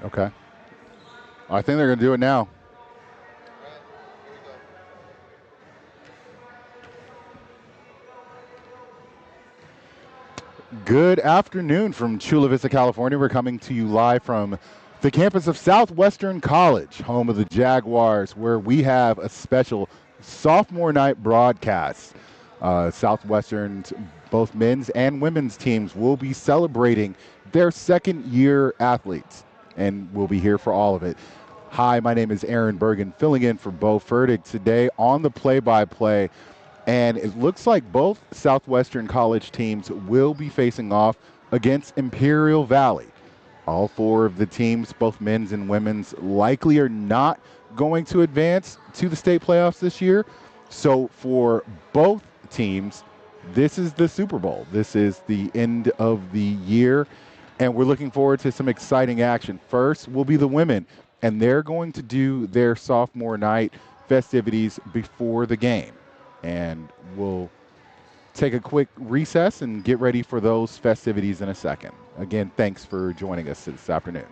Okay. I think they're going to do it now. Good afternoon from Chula Vista, California. We're coming to you live from the campus of Southwestern College, home of the Jaguars, where we have a special sophomore night broadcast. Southwestern's both men's and women's teams will be celebrating their second year athletes, and we'll be here for all of it. Hi, my name is Aaron Bergen, filling in for Bo Furtick today on the play-by-play. And it looks like both Southwestern College teams will be facing off against Imperial Valley. All four of the teams, both men's and women's, likely are not going to advance to the state playoffs this year. So for both teams, this is the Super Bowl. This is the end of the year, and we're looking forward to some exciting action. First will be the women, and they're going to do their sophomore night festivities before the game. And we'll take a quick recess and get ready for those festivities in a second. Again, thanks for joining us this afternoon.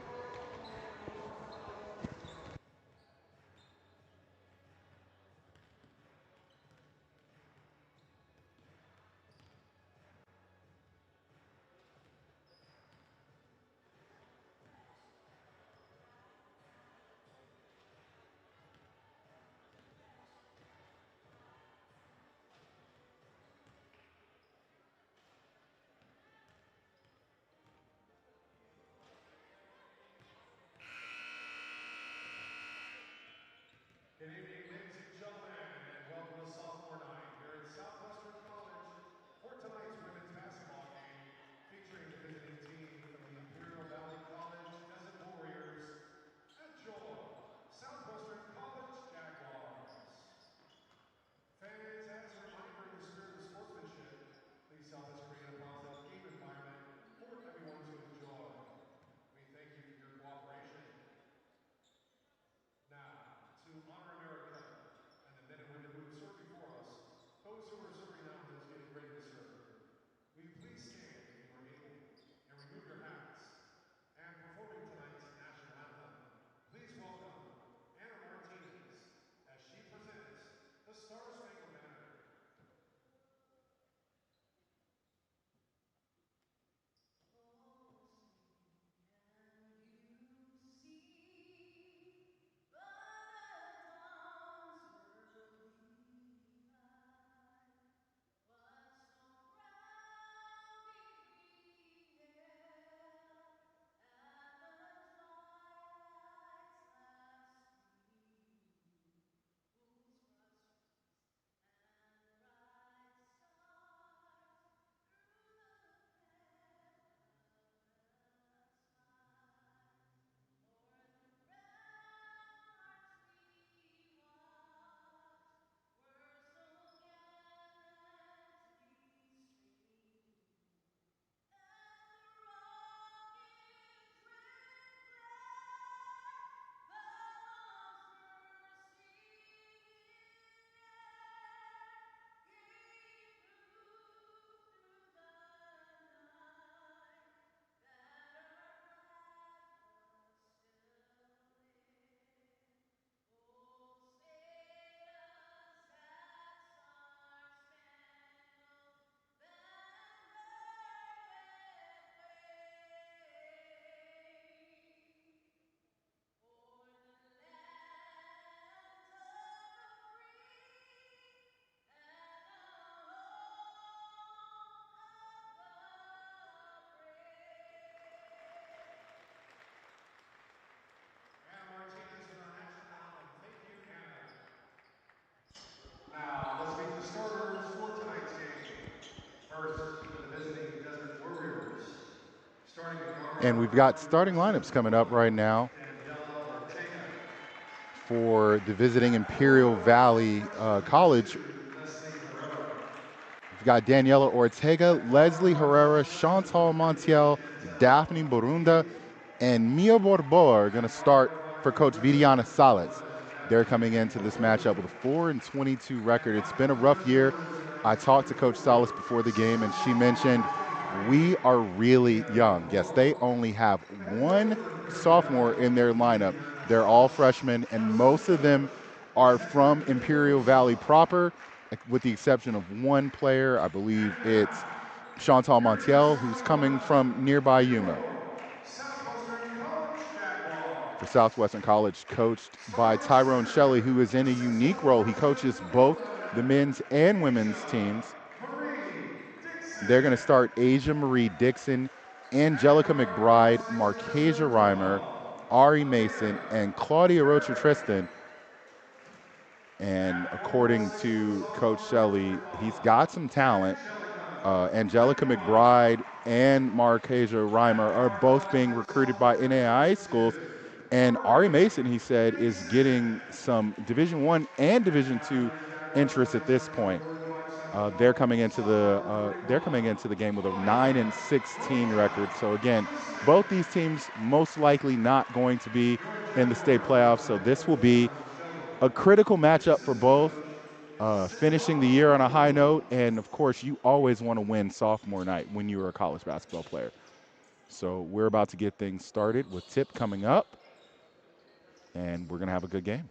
Good evening, ladies and gentlemen, and welcome to sophomore night here at Southwestern College for tonight's women's basketball game featuring the visiting team from the Imperial Valley College Desert Warriors at Chula, Southwestern College Jaguars. Fans, as a reminder in the spirit of sportsmanship, please help us create a positive game environment for everyone to enjoy. We thank you for your cooperation. Now, to honor America and the men and women who have served before us, those who are serving now and those getting ready to serve, will you please stand if you are able and remove your hats? And performing tonight's national anthem, please welcome Anna Martinez as she presents the Star Spangled Banner. Martinez with our national anthem. Thank you, Anna. Now, let's meet the starters for tonight's game. First, for the visiting Desert Warriors. Starting in And guard, we've got number starting 22, lineups coming up right now Daniela Ortega. for the visiting Imperial Forward, Valley number College. 22, Leslie Herrera. We've got Daniela Ortega, Leslie Herrera, Chantal Montiel, Daphne Borunda, and Mia Borboa are going to start for Coach Vidiana Salas. They're coming into this matchup with a 4-22 record. It's been a rough year. I talked to Coach Salas before the game, and she mentioned we are really young. Yes, they only have one sophomore in their lineup. They're all freshmen, and most of them are from Imperial Valley proper, with the exception of one player. I believe it's Chantal Montiel, who's coming from nearby Yuma. Southwestern College Jaguars. For Southwestern College, coached by Tyrone Shelley, who is in a unique role. He coaches both the men's and women's teams. They're going to start Asia Marie Dixon, Angelica McBride, Markesia Reimer, Ari Mason, and Claudia Rocha Tristan. And according to Coach Shelley, he's got some talent. Angelica McBride and Markesia Reimer are both being recruited by NAIA schools. And Ari Mason, he said, is getting some Division I and Division II interest at this point. They're coming into the game with a 9-16 record. So again, both these teams most likely not going to be in the state playoffs. So this will be a critical matchup for both. Finishing the year on a high note, and of course, you always want to win sophomore night when you're a college basketball player. So we're about to get things started with tip coming up, and we're going to have a good game.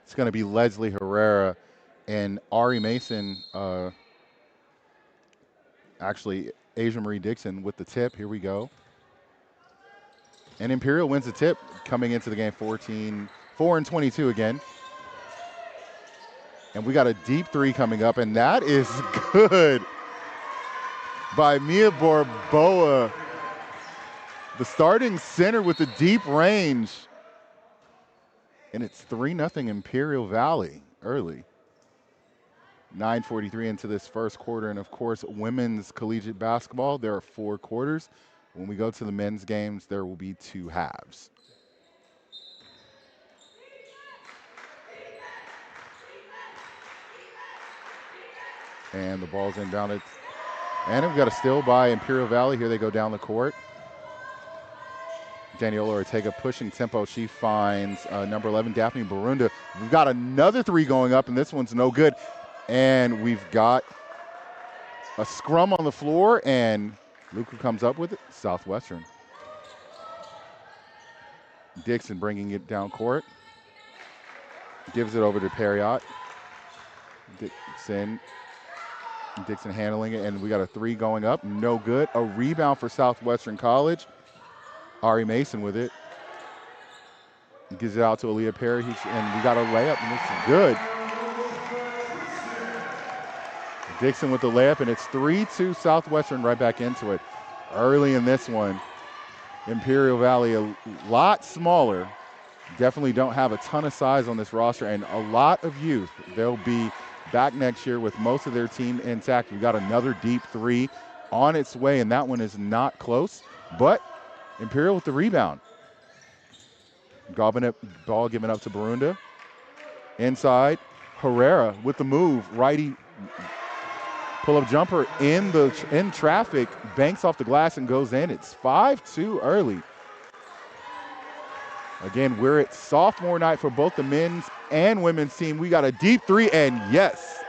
It's going to be Leslie Herrera and Ari Mason, actually Asia Marie Dixon with the tip. Here we go. And Imperial wins the tip coming into the game 4-22 again. And we got a deep three coming up, and that is good by Mia Borboa. The starting center with the deep range. And it's 3-0 Imperial Valley early. 9:43 into this first quarter. And of course, women's collegiate basketball, there are 4 quarters. When we go to the men's games, there will be 2 halves. And the ball's inbounded. And we've got a steal by Imperial Valley. Here they go down the court. Daniela Ortega pushing tempo. She finds number 11, Daphne Barunda. We've got another 3 going up, and this one's no good. And we've got a scrum on the floor, and look who comes up with it, Southwestern. Dixon bringing it down court. Gives it over to Perriott. Dixon handling it, and we got a 3 going up, no good. A rebound for Southwestern College. Ari Mason with it. Gives it out to Aaliyah Perry, and we got a layup, and it's good. Dixon with the layup, and it's 3-2 Southwestern right back into it. Early in this one, Imperial Valley a lot smaller. Definitely don't have a ton of size on this roster, and a lot of youth. They'll be back next year with most of their team intact. We got another deep 3 on its way, and that one is not close, but Imperial with the rebound. Ball given up to Barunda. Inside, Herrera with the move. Righty pull-up jumper in traffic, banks off the glass and goes in. It's 5-2 early. Again, we're at sophomore night for both the men's and women's team. We got a deep 3, and yes,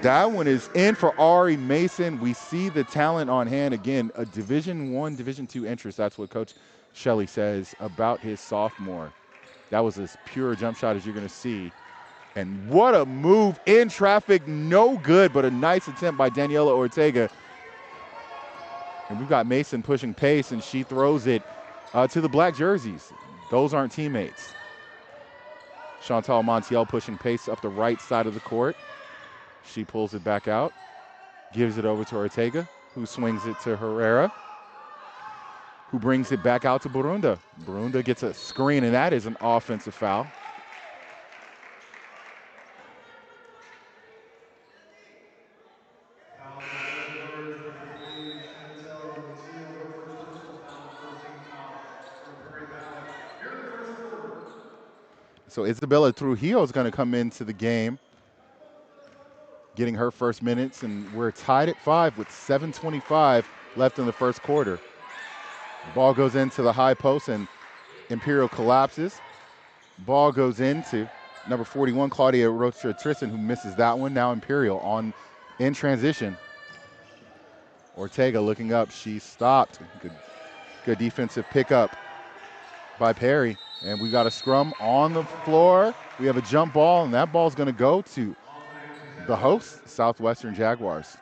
that one is in for Ari Mason. We see the talent on hand. Again, a Division I, Division II interest. That's what Coach Shelley says about his sophomore. That was as pure a jump shot as you're going to see. And what a move in traffic. No good, but a nice attempt by Daniela Ortega. And we've got Mason pushing pace, and she throws it to the black jerseys. Those aren't teammates. Chantal Montiel pushing pace up the right side of the court. She pulls it back out, gives it over to Ortega, who swings it to Herrera, who brings it back out to Barunda. Barunda gets a screen, and that is an offensive foul. So Isabella Trujillo is going to come into the game, getting her first minutes, and we're tied at 5 with 7:25 left in the first quarter. Ball goes into the high post, and Imperial collapses. Ball goes into number 41, Claudia Rocha Tristan, who misses that one. Now Imperial on in transition. Ortega looking up. She stopped. Good defensive pickup by Perry. And we got a scrum on the floor. We have a jump ball, and that ball's going to go to the hosts, Southwestern Jaguars.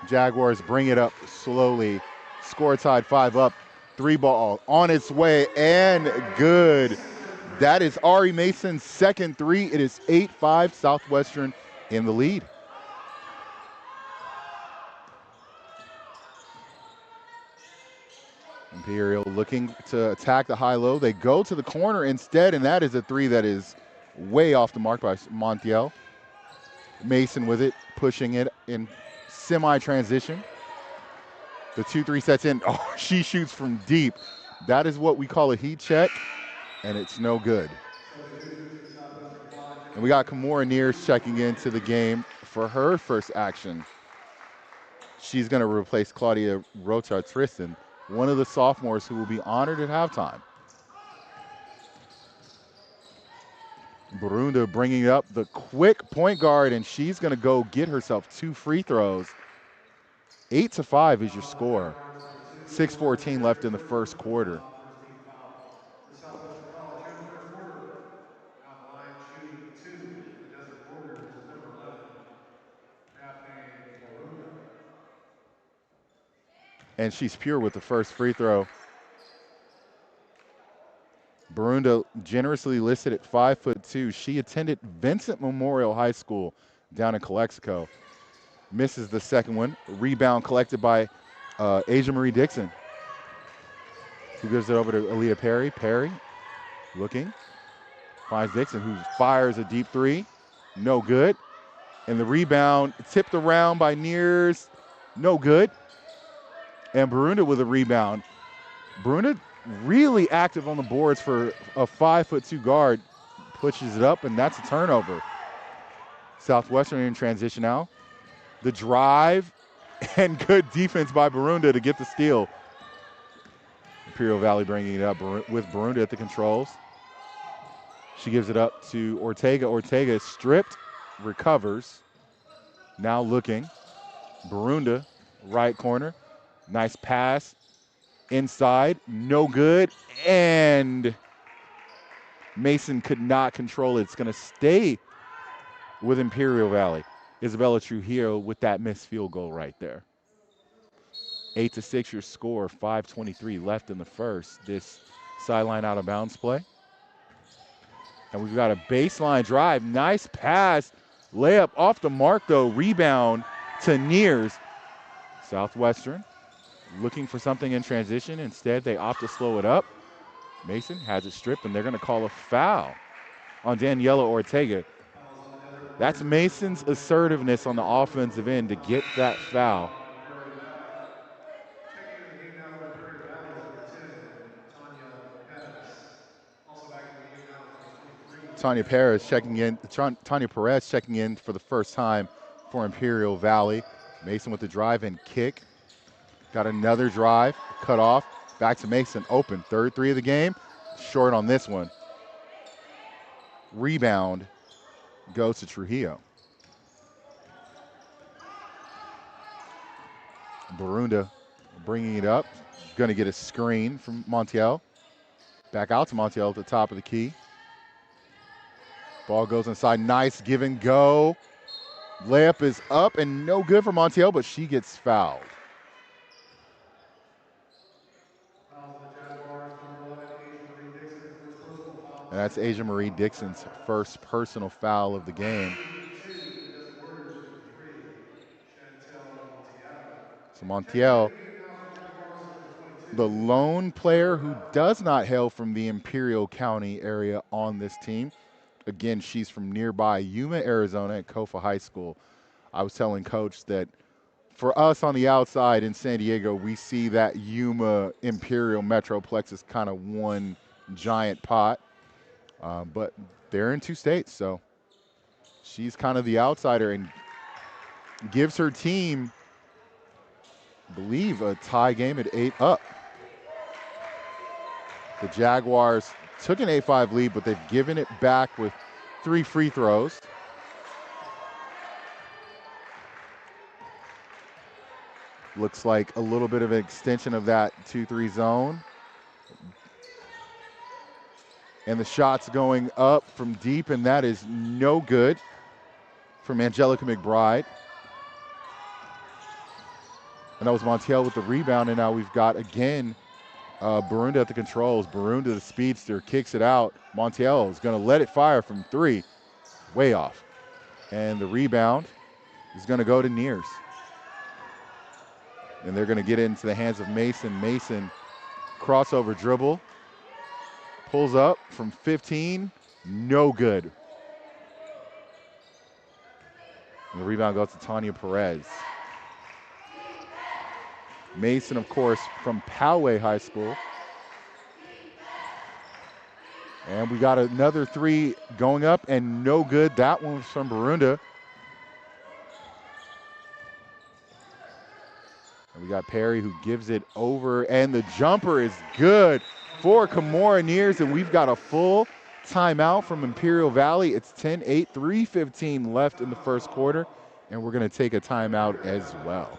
Jaguars bring it up slowly. Score tied 5 up. 3 ball on its way and good. That is Ari Mason's second 3. It is 8-5 Southwestern in the lead. Imperial looking to attack the high-low. They go to the corner instead, and that is a 3 that is way off the mark by Montiel. Mason with it, pushing it in semi-transition. The 2-3 sets in. Oh, she shoots from deep. That is what we call a heat check, and it's no good. And we got Kimura Nears checking into the game for her first action. She's going to replace Claudia Rocha Tristan, one of the sophomores who will be honored at halftime. Barunda bringing up the quick point guard, and she's going to go get herself 2 free throws. 8-5 is your score. 6:14 left in the first quarter. And she's pure with the first free throw. Barunda generously listed at 5'2". She attended Vincent Memorial High School down in Calexico. Misses the second one. Rebound collected by Asia Marie Dixon, who gives it over to Aaliyah Perry. Perry looking, finds Dixon, who fires a deep 3. No good. And the rebound tipped around by Nears. No good. And Barunda with a rebound. Barunda really active on the boards for a 5'2" guard. Pushes it up, and that's a turnover. Southwestern in transition now. The drive and good defense by Barunda to get the steal. Imperial Valley bringing it up with Barunda at the controls. She gives it up to Ortega. Ortega is stripped, recovers. Now looking. Barunda, right corner. Nice pass. Inside, no good. And Mason could not control it. It's going to stay with Imperial Valley. Isabella Trujillo with that missed field goal right there. 8-6 your score, 5:23 left in the first. This sideline out of bounds play. And we've got a baseline drive. Nice pass. Layup off the mark though. Rebound to Nears. Southwestern looking for something in transition. Instead, they opt to slow it up. Mason has it stripped, and they're going to call a foul on Daniela Ortega. That's Mason's assertiveness on the offensive end to get that foul. Tanya Perez checking in. Tanya Perez checking in for the first time for Imperial Valley. Mason with the drive and kick. Got another drive, cut off. Back to Mason, open. Third 3 of the game. Short on this one. Rebound goes to Trujillo. Barunda bringing it up. Going to get a screen from Montiel. Back out to Montiel at the top of the key. Ball goes inside. Nice give and go. Layup is up and no good for Montiel, but she gets fouled. And that's Asia Marie Dixon's first personal foul of the game. So Montiel, the lone player who does not hail from the Imperial County area on this team. Again, she's from nearby Yuma, Arizona at Kofa High School. I was telling Coach that for us on the outside in San Diego, we see that Yuma Imperial Metroplex as kind of one giant pot, but they're in two states, so she's kind of the outsider and gives her team, I believe, a tie game at 8 up. The Jaguars took an 8-5 lead, but they've given it back with 3 free throws. Looks like a little bit of an extension of that 2-3 zone. And the shot's going up from deep, and that is no good from Angelica McBride. And that was Montiel with the rebound, and now we've got, again, Barunda at the controls. Barunda, the speedster, kicks it out. Montiel is going to let it fire from 3. Way off. And the rebound is going to go to Nears. And they're going to get it into the hands of Mason. Mason, crossover dribble. Pulls up from 15. No good. And the rebound goes to Tanya Perez. Mason, of course, from Poway High School. And we got another 3 going up and no good. That one was from Barunda. And we got Perry who gives it over, and the jumper is good for Kimora Nears, and we've got a full timeout from Imperial Valley. It's 10-8, 3:15 left in the first quarter, and we're going to take a timeout as well.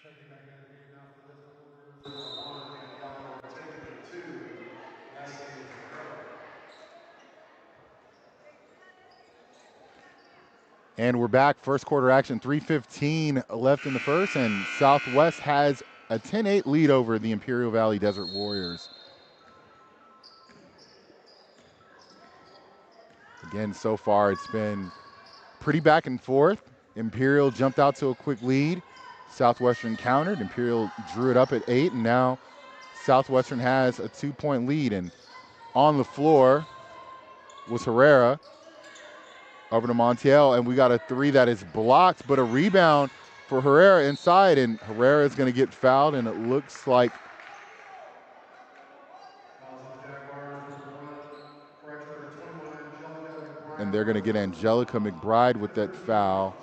Checking back in the game now for the Desert Warriors. Number 1, Daniela Ortega. Number 2, Leslie Herrera. And we're back, first quarter action, 3:15 left in the first, and Southwest has a 10-8 lead over the Imperial Valley Desert Warriors. Again, so far it's been pretty back and forth. Imperial jumped out to a quick lead. Southwestern countered. Imperial drew it up at 8, and now Southwestern has a 2-point lead. And on the floor was Herrera. Over to Montiel, and we got a 3 that is blocked, but a rebound for Herrera inside, and Herrera is going to get fouled, and it looks like and they're going to get Angelica McBride with that foul.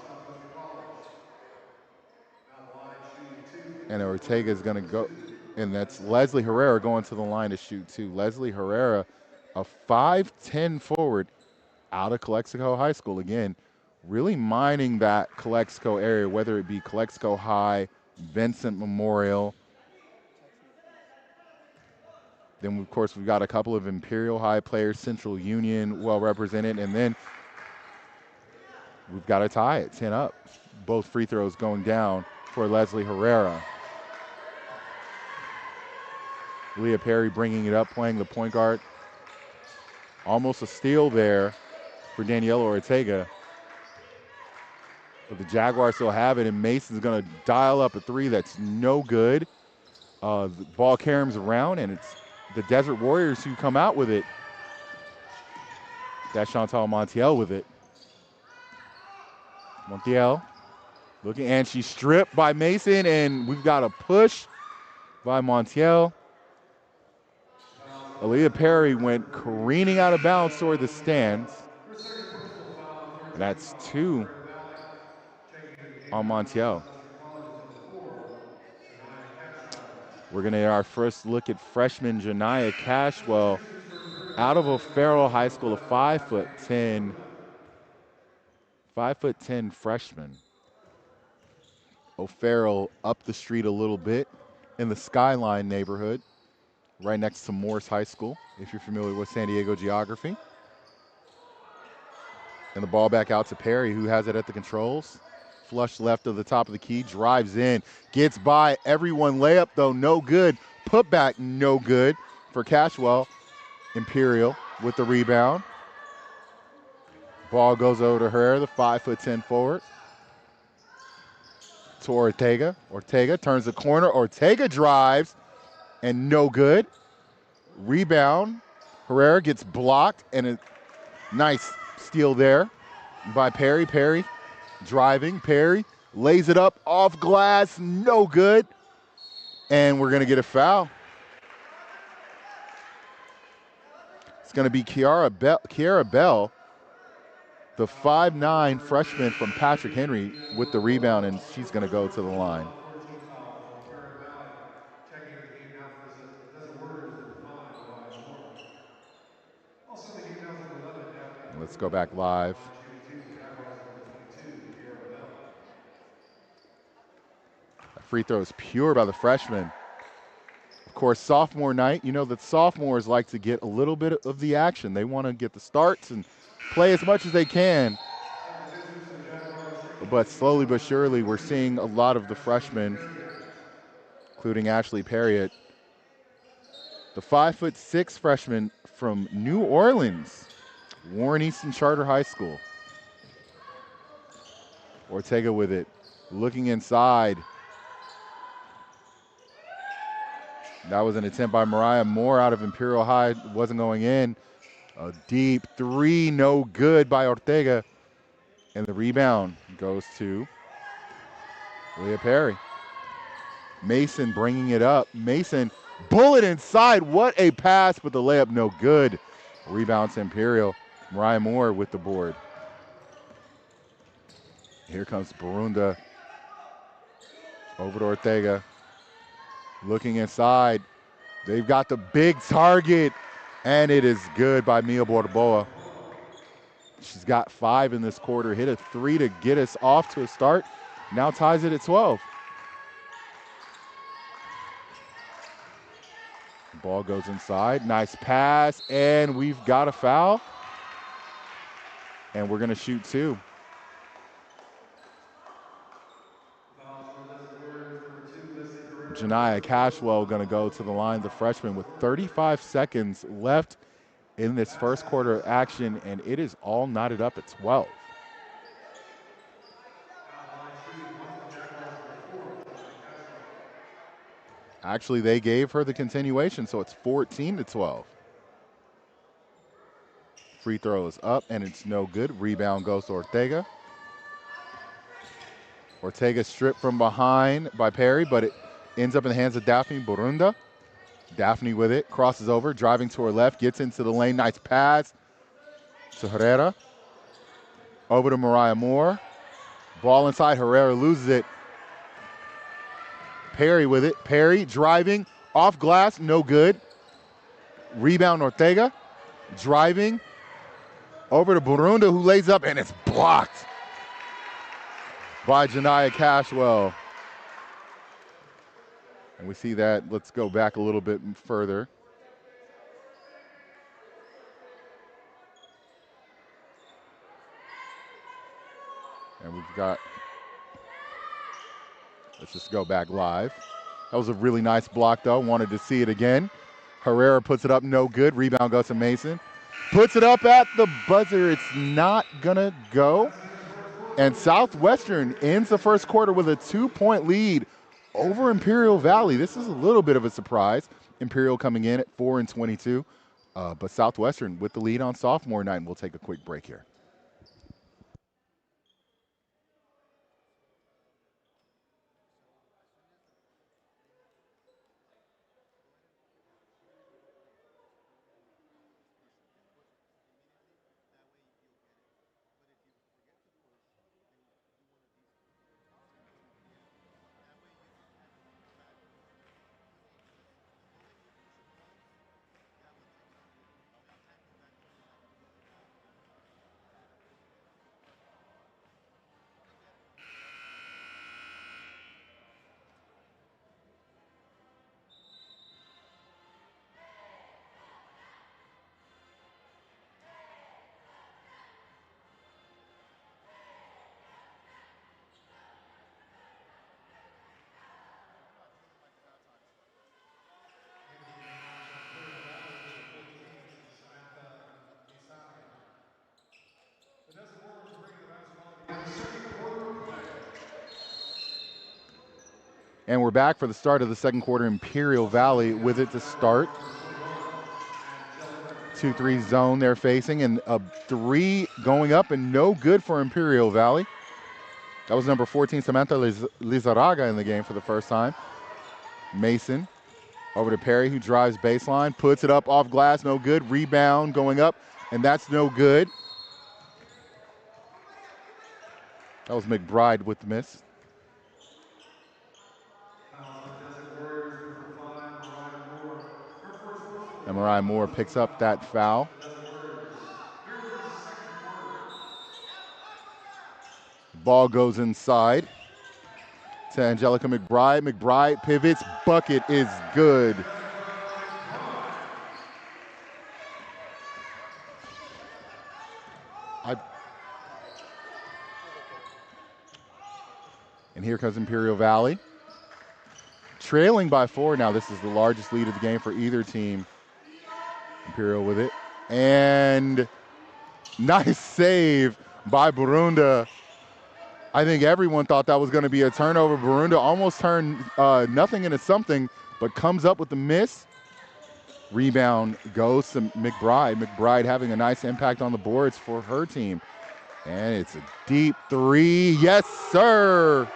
And Ortega is going to go, and that's Leslie Herrera going to the line to shoot 2. Leslie Herrera, a 5'10 forward out of Calexico High School. Again, really mining that Calexico area, whether it be Calexico High, Vincent Memorial. Then, of course, we've got a couple of Imperial High players, Central Union well represented, and then we've got a tie at 10 up. Both free throws going down for Leslie Herrera. Leah Perry bringing it up, playing the point guard. Almost a steal there for Daniela Ortega. But the Jaguars still have it, and Mason's going to dial up a 3 that's no good. The ball caroms around, and it's the Desert Warriors who come out with it. That's Chantal Montiel with it. Montiel looking, and she's stripped by Mason, and we've got a push by Montiel. Aaliyah Perry went careening out of bounds toward the stands. And that's 2 on Montiel. We're going to get our first look at freshman Janiyah Cashwell Out of O'Farrell High School, a 5'10", 5'10" freshman. O'Farrell up the street a little bit in the Skyline neighborhood, right next to Morse High School, if you're familiar with San Diego geography. And the ball back out to Perry, who has it at the controls. Flush left of the top of the key, drives in, gets by everyone. Layup, though, no good. Put back, no good for Cashwell. Imperial with the rebound. Ball goes over to Herrera, the 5'10" forward. To Ortega. Ortega turns the corner. Ortega drives, and no good. Rebound. Herrera gets blocked, and a nice steal there by Perry. Perry driving. Perry lays it up off glass, no good. And we're going to get a foul. It's going to be Kiara Bell, the 5'9" freshman from Patrick Henry, with the rebound, and she's going to go to the line. 14 foul on Kiara Bell. Checking into the game now for Vista. Desert Warriors, number 5, Mariah Moore. Also in the game now is number 11, Daphne. Let's go back live. On shooting 2, Jaguars, number 22, Kiara Bell. A free throw is pure by the freshman. Of course, sophomore night, you know that sophomores like to get a little bit of the action. They want to get the starts and play as much as they can. But slowly but surely, we're seeing a lot of the freshmen, including Ashley Perriott, the 5'6" freshman from New Orleans, Warren Easton Charter High School. Ortega with it, looking inside. That was an attempt by Mariah Moore out of Imperial High, wasn't going in. A deep three, no good by Ortega. And the rebound goes to Leah Perry. Mason bringing it up. Mason, bullet inside. What a pass, but the layup no good. Rebound to Imperial. Mariah Moore with the board. Here comes Barunda. Over to Ortega. Looking inside. They've got the big target, and it is good by Mia Borboa. She's got 5 in this quarter. Hit a 3 to get us off to a start. Now ties it at 12. Ball goes inside. Nice pass, and we've got a foul. And we're going to shoot 2. Janiyah Cashwell going to go to the line, the freshman, with 35 seconds left in this first quarter of action, and it is all knotted up at 12. Actually, they gave her the continuation, so it's 14 to 12. Free throw is up, and it's no good. Rebound goes to Ortega. Ortega stripped from behind by Perry, but it ends up in the hands of Daphne Barunda. Daphne with it, crosses over, driving to her left, gets into the lane. Nice pass to Herrera. Over to Mariah Moore. Ball inside, Herrera loses it. Perry with it. Perry driving, off glass, no good. Rebound Ortega, driving. Over to Barunda, who lays up, and it's blocked by Janiyah Cashwell. And we see that. Let's go back a little bit further. And we've got, let's just go back live. That was a really nice block, though. Wanted to see it again. Herrera puts it up, no good. Rebound goes to Mason. Puts it up at the buzzer. It's not going to go. And Southwestern ends the first quarter with a 2-point lead over Imperial Valley. This is a little bit of a surprise. Imperial coming in at 4-22. But Southwestern with the lead on sophomore night. And we'll take a quick break here. And we're back for the start of the second quarter. Imperial Valley with it to start. 2-3 zone they're facing, and a 3 going up and no good for Imperial Valley. That was number 14, Samantha Lizarraga in the game for the first time. Mason over to Perry, who drives baseline, puts it up off glass, no good. Rebound going up, and that's no good. That was McBride with the miss. And Mariah Moore picks up that foul. Ball goes inside to Angelica McBride. McBride pivots, bucket is good. And here comes Imperial Valley. Trailing by 4 now. This is the largest lead of the game for either team. Imperial with it. And nice save by Burunda. I think everyone thought that was going to be a turnover. Burunda almost turned nothing into something, but comes up with the miss. Rebound goes to McBride. McBride having a nice impact on the boards for her team. And it's a deep 3. Yes, sir.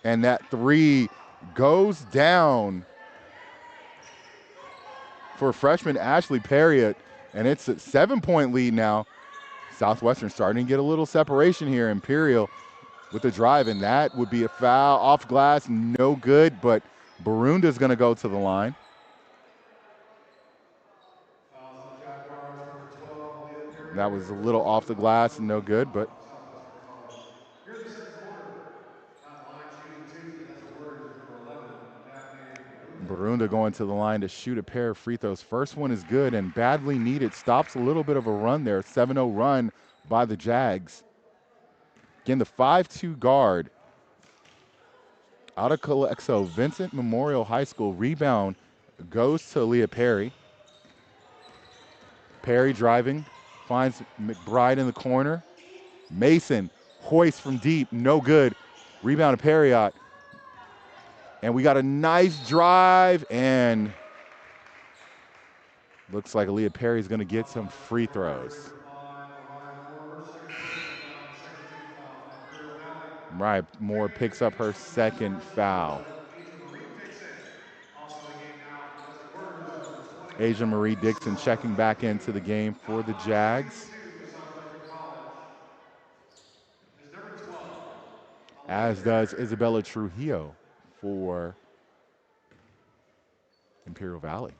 And that 3 goes down for freshman Ashley Perriott. And it's a 7-point lead now. Southwestern starting to get a little separation here. Imperial with the drive, and that would be a foul. Off glass, no good, but Burunda's going to go to the line. That was a little off the glass and no good, but Burunda going to the line to shoot a pair of free throws. First one is good and badly needed. Stops a little bit of a run there. 7-0 run by the Jags. Again, the 5'2 guard out of Calexo, Vincent Memorial High School. Rebound goes to Leah Perry. Perry driving, finds McBride in the corner. Mason hoists from deep, no good. Rebound to Perriott. And we got a nice drive, and looks like Aaliyah Perry's going to get some free throws. Mariah Moore picks up her second foul. Asia Marie Dixon checking back into the game for the Jags. As does Isabella Trujillo for Imperial Valley.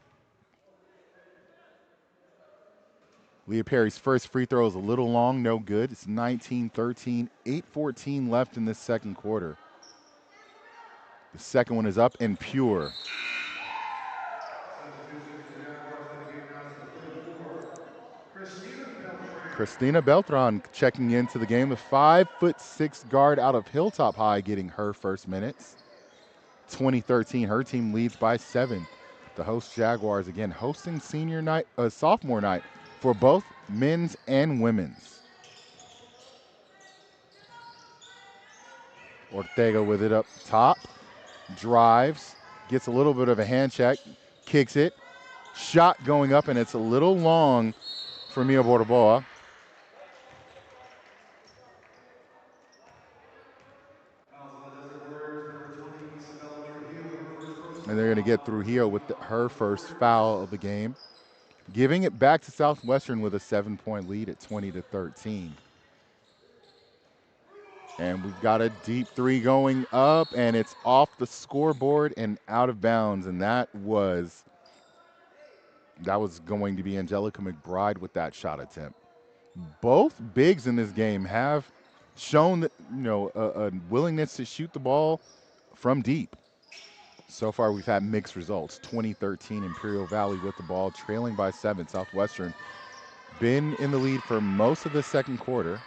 Leah Perry's first free throw is a little long, no good. It's 19-13, 8:14 left in this second quarter. The second one is up and pure. Christina Beltran checking into the game. The 5'6" guard out of Hilltop High getting her first minutes. 2013, her team leads by 7. The host Jaguars again hosting sophomore night for both men's and women's. Ortega with it up top, drives, gets a little bit of a hand check, kicks it, shot going up, and it's a little long for Mia Borboa. And they're going to get Trujillo with her first foul of the game, giving it back to Southwestern with a 7-point lead at 20-13. And we've got a deep 3 going up, and it's off the scoreboard and out of bounds. And that was going to be Angelica McBride with that shot attempt. Both bigs in this game have shown that, a willingness to shoot the ball from deep. So far, we've had mixed results. 2013, Imperial Valley with the ball, trailing by 7. Southwestern been in the lead for most of the second quarter.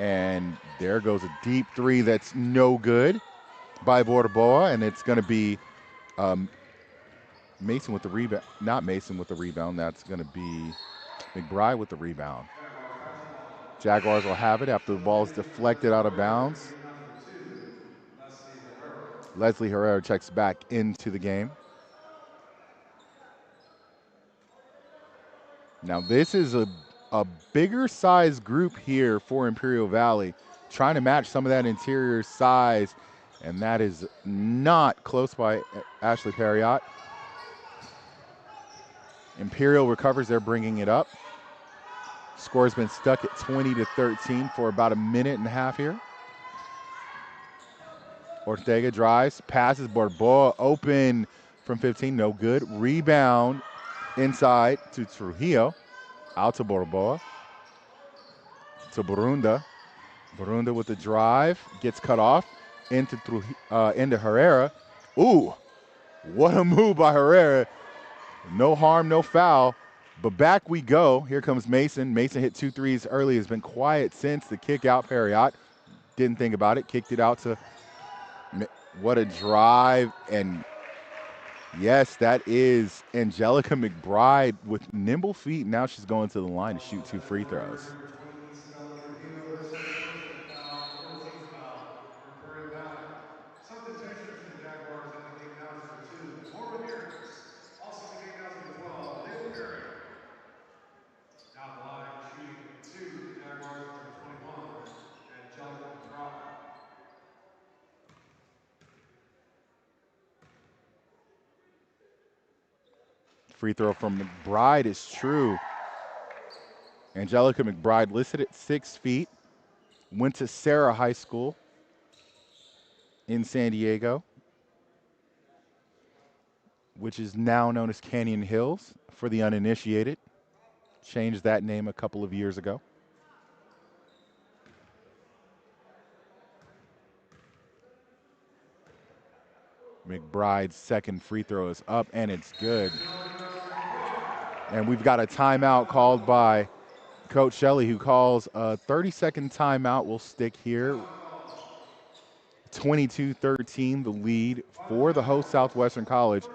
And there goes a deep 3 that's no good by Borboa, and it's going to be Mason with the rebound. Not Mason with the rebound. That's going to be McBride with the rebound. Jaguars will have it after the ball is deflected out of bounds. Leslie Herrera checks back into the game. Now this is a bigger size group here for Imperial Valley, trying to match some of that interior size, and that is not close by Ashley Perriott. Imperial recovers, they're bringing it up. Score's been stuck at 20-13 for about a minute and a half here. Ortega drives, passes, Borboa open from 15, no good. Rebound inside to Trujillo, out to Borboa, to Burunda. Burunda with the drive, gets cut off, into Herrera. Ooh, what a move by Herrera. No harm, no foul, but back we go. Here comes Mason. Mason hit 2 threes early, has been quiet since the kick out. Perriott didn't think about it, kicked it out to, what a drive, and yes, that is Angelica McBride with nimble feet. Now she's going to the line to shoot 2 free throws. Substitutions for the Jaguars in the game now is number 2, Laura Ramirez. Also in the game now is number 12, Layla Perry. Down the line, shooting 2 for the Jaguars is number 21, Angelica McBride. Free throw from McBride is true. Angelica McBride listed at 6 feet, went to Sarah High School in San Diego, which is now known as Canyon Hills for the uninitiated. Changed that name a couple of years ago. McBride's second free throw is up, and it's good. And we've got a timeout called by Coach Shelley, who calls a 30-second timeout. We'll stick here. 22-13, the lead for the host Southwestern College,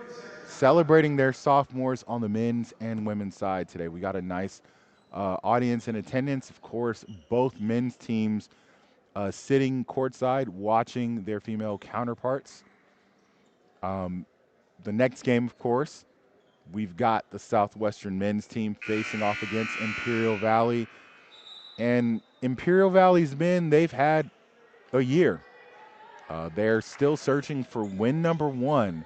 celebrating their sophomores on the men's and women's side today. We got a nice audience in attendance. Of course, both men's teams sitting courtside watching their female counterparts. The next game, of course, we've got the Southwestern men's team facing off against Imperial Valley. And Imperial Valley's men, they've had a year. They're still searching for win number 1.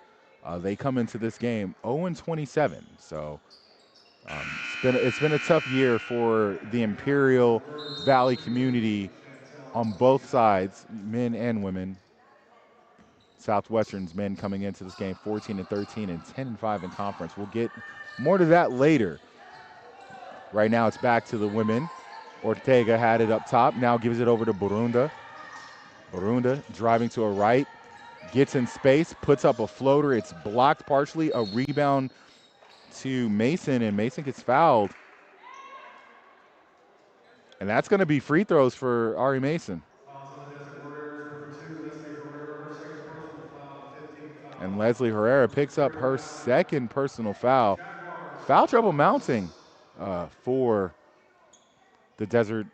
They come into this game 0-27. So it's been a tough year for the Imperial Valley community on both sides, men and women. Southwestern's men coming into this game 14-13 and 10-5 in conference. We'll get more to that later. Right now it's back to the women. Ortega had it up top, now gives it over to Burunda. Burunda driving to a right, gets in space, puts up a floater. It's blocked partially. A rebound to Mason, and Mason gets fouled. And that's going to be free throws for Ari Mason. And Leslie Herrera picks up her second personal foul. Foul trouble mounting for the Desert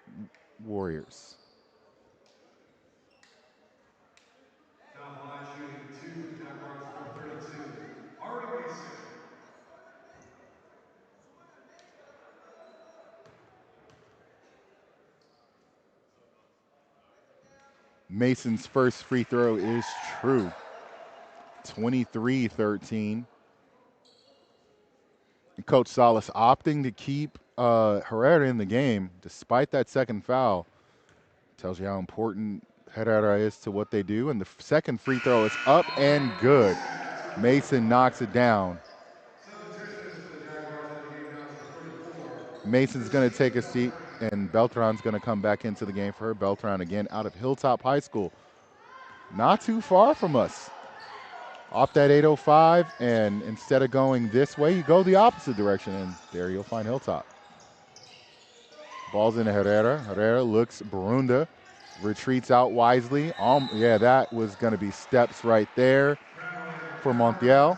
Warriors. Down the line, shooting 2 for the Jaguars, number 32, Ari Mason. Mason's first free throw is true. 23-13. And Coach Salas opting to keep Herrera in the game despite that second foul. Tells you how important Herrera is to what they do. And the second free throw is up and good. Mason knocks it down. Mason's going to take a seat, and Beltran's going to come back into the game for her. Beltran, again, out of Hilltop High School. Not too far from us. Off that 805, and instead of going this way, you go the opposite direction, and there you'll find Hilltop. Ball's into Herrera. Herrera looks Burunda, retreats out wisely. Yeah, that was going to be steps right there for Montiel.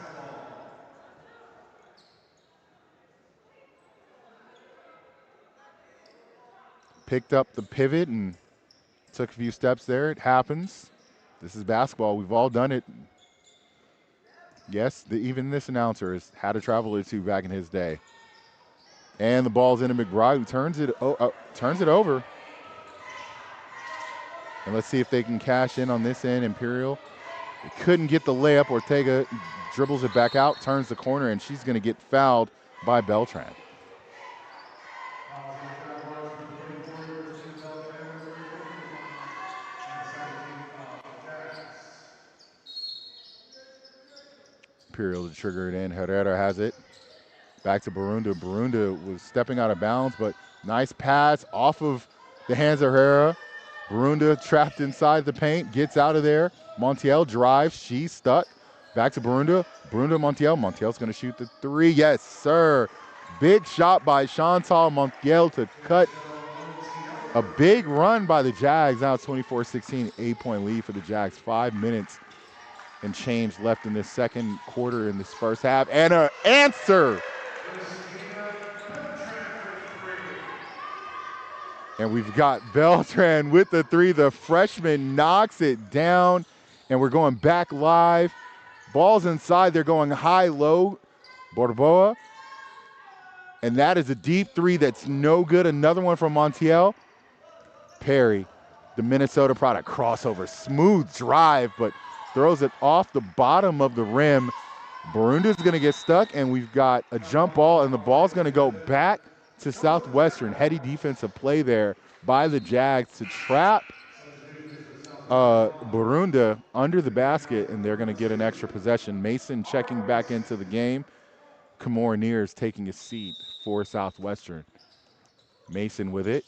picked up the pivot and took a few steps there. It happens. This is basketball. We've all done it. Yes, even this announcer has had a travel or two back in his day. And the ball's into McBride, who turns it over. And let's see if they can cash in on this end. Imperial couldn't get the layup. Ortega dribbles it back out, turns the corner, and she's going to get fouled by Beltran. Imperial to trigger it in. Herrera has it. Back to Barunda. Barunda was stepping out of bounds, but nice pass off of the hands of Herrera. Barunda trapped inside the paint, gets out of there. Montiel drives. She's stuck. Back to Barunda. Barunda, Montiel. Montiel's going to shoot the three. Yes, sir. Big shot by Chantal Montiel to cut a big run by the Jags. Now it's 24-16, 8-point lead for the Jags. 5 minutes and change left in this second quarter in this first half. And an answer. And we've got Beltran with the three. The freshman knocks it down, and we're going back live. Ball's inside. They're going high-low. Borboa. And that is a deep three that's no good. Another one from Montiel. Perry, the Minnesota product. Crossover. Smooth drive, but throws it off the bottom of the rim. Barunda's going to get stuck, and we've got a jump ball, and the ball's going to go back to Southwestern. Heady defensive play there by the Jags to trap Barunda under the basket, and they're going to get an extra possession. Mason checking back into the game. Kamora Neers taking a seat for Southwestern. Mason with it.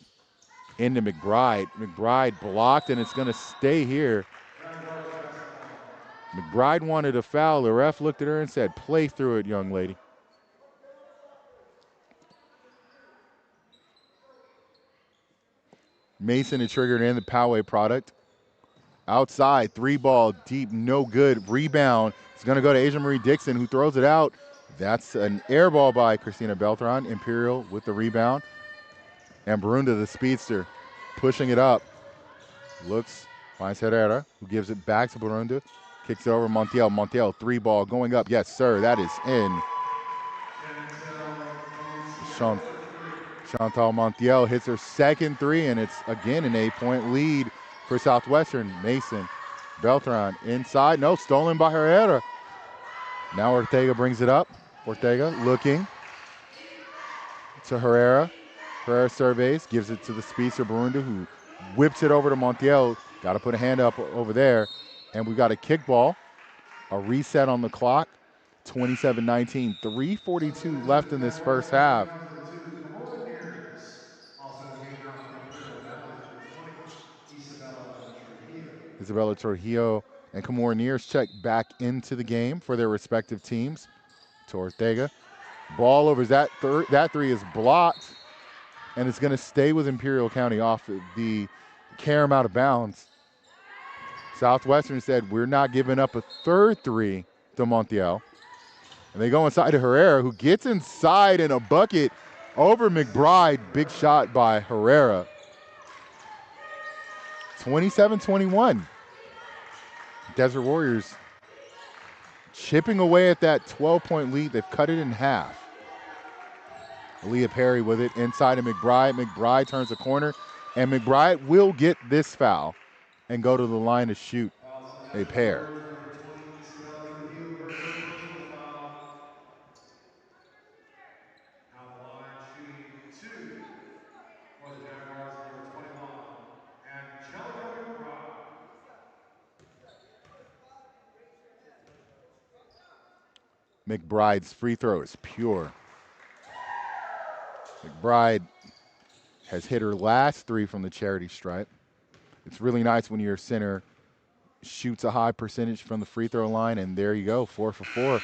Into McBride. McBride blocked, and it's going to stay here. McBride wanted a foul. The ref looked at her and said, "Play through it, young lady." Mason had triggered in the Poway product. Outside, three ball, deep, no good. Rebound. It's going to go to Asia Marie Dixon, who throws it out. That's an air ball by Christina Beltran. Imperial with the rebound. And Barunda, the speedster, pushing it up. Looks, finds Herrera, who gives it back to Barunda. Kicks it over Montiel. Montiel, three ball going up. Yes, sir, that is in. Chantal Montiel hits her second three, and it's again an 8-point lead for Southwestern. Mason, Beltran inside. No, stolen by Herrera. Now Ortega brings it up. Ortega looking to Herrera. Herrera surveys, gives it to the speedster Barunda, who whips it over to Montiel. Got to put a hand up over there. And we got a kickball, a reset on the clock. 27-19, 3:42 left in this first half. Isabella Trujillo and Kamora Neers check back into the game for their respective teams. To Ortega. Ball over that three is blocked, and it's going to stay with Imperial County off the Karam out of bounds. Southwestern said, we're not giving up a third three to Montiel. And they go inside to Herrera, who gets inside in a bucket over McBride. Big shot by Herrera. 27-21. Desert Warriors chipping away at that 12-point lead. They've cut it in half. Aaliyah Perry with it inside of McBride. McBride turns the corner, and McBride will get this foul and go to the line to shoot a pair. At the line, shooting two for the Jaguars, number 21, Angelica McBride. McBride's free throw is pure. McBride has hit her last three from the charity stripe. It's really nice when your center shoots a high percentage from the free throw line, and there you go, 4 for 4.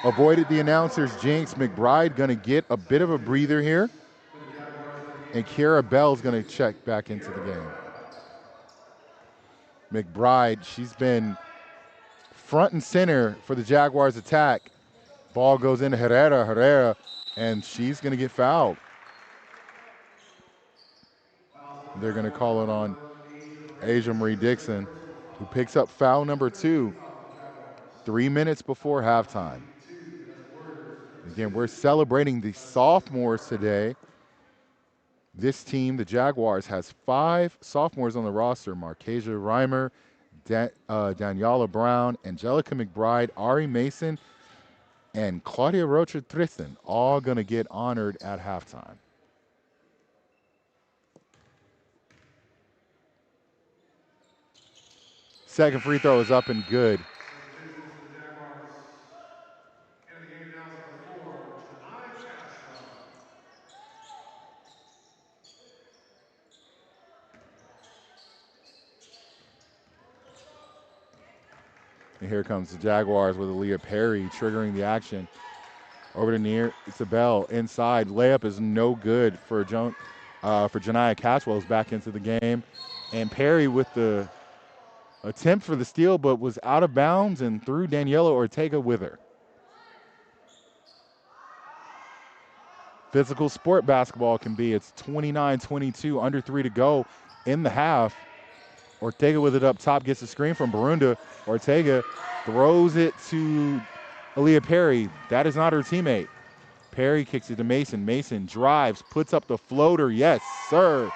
Avoided the announcer's jinx. McBride going to get a bit of a breather here, and Kiara Bell's going to check back into the game. McBride, she's been front and center for the Jaguars' attack. Ball goes into Herrera, and she's going to get fouled. They're going to call it on Asia Marie Dixon, Personal who foul. picks up foul number That's their 2 team foul on the Jaguars. 3 minutes before That'll halftime. be 2. That's the Warriors Again, 32. we're celebrating the Second sophomores quarter. today. This team, the Jaguars, has 5 sophomores on the roster: Markesia Reimer, Daniela Brown, Angelica McBride, Ari Mason, and Claudia Rocha Tristan, all going to get honored at halftime. Second free throw is up and good. Substitutions for the Jaguars. And the game now is number 4, Janai Cashwell. And here comes the Jaguars with Aaliyah Perry triggering the action. Over to near Isabel inside. Layup is no good for Janiyah Catchwell, who's back into the game. And Perry with the attempt for the steal, but was out of bounds and threw Daniela Ortega with her. Physical sport basketball can be. It's 29-22, under 3 to go in the half. Ortega with it up top, gets the screen from Barunda. Ortega throws it to Aaliyah Perry. That is not her teammate. Perry kicks it to Mason. Mason drives, puts up the floater. Yes, sir.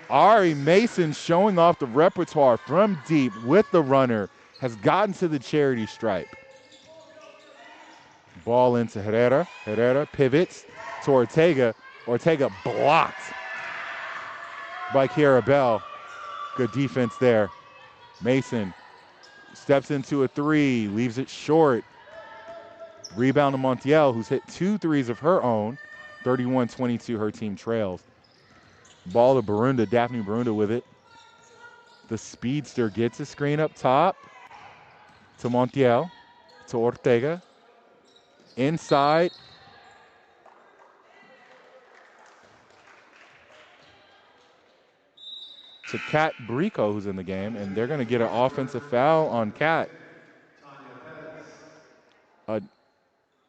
Ari Mason showing off the repertoire from deep with the runner. Has gotten to the charity stripe. Ball into Herrera. Herrera pivots to Ortega. Ortega blocked by Kiara Bell. Good defense there. Mason steps into a 3, leaves it short. Rebound to Montiel, who's hit 2 threes of her own. 31-22, her team trails. Ball to Barunda, Daphne Barunda with it. The speedster gets a screen up top to Montiel, to Ortega. Inside. To Kat Brico, who's in the game, and they're going to get an offensive foul on Kat.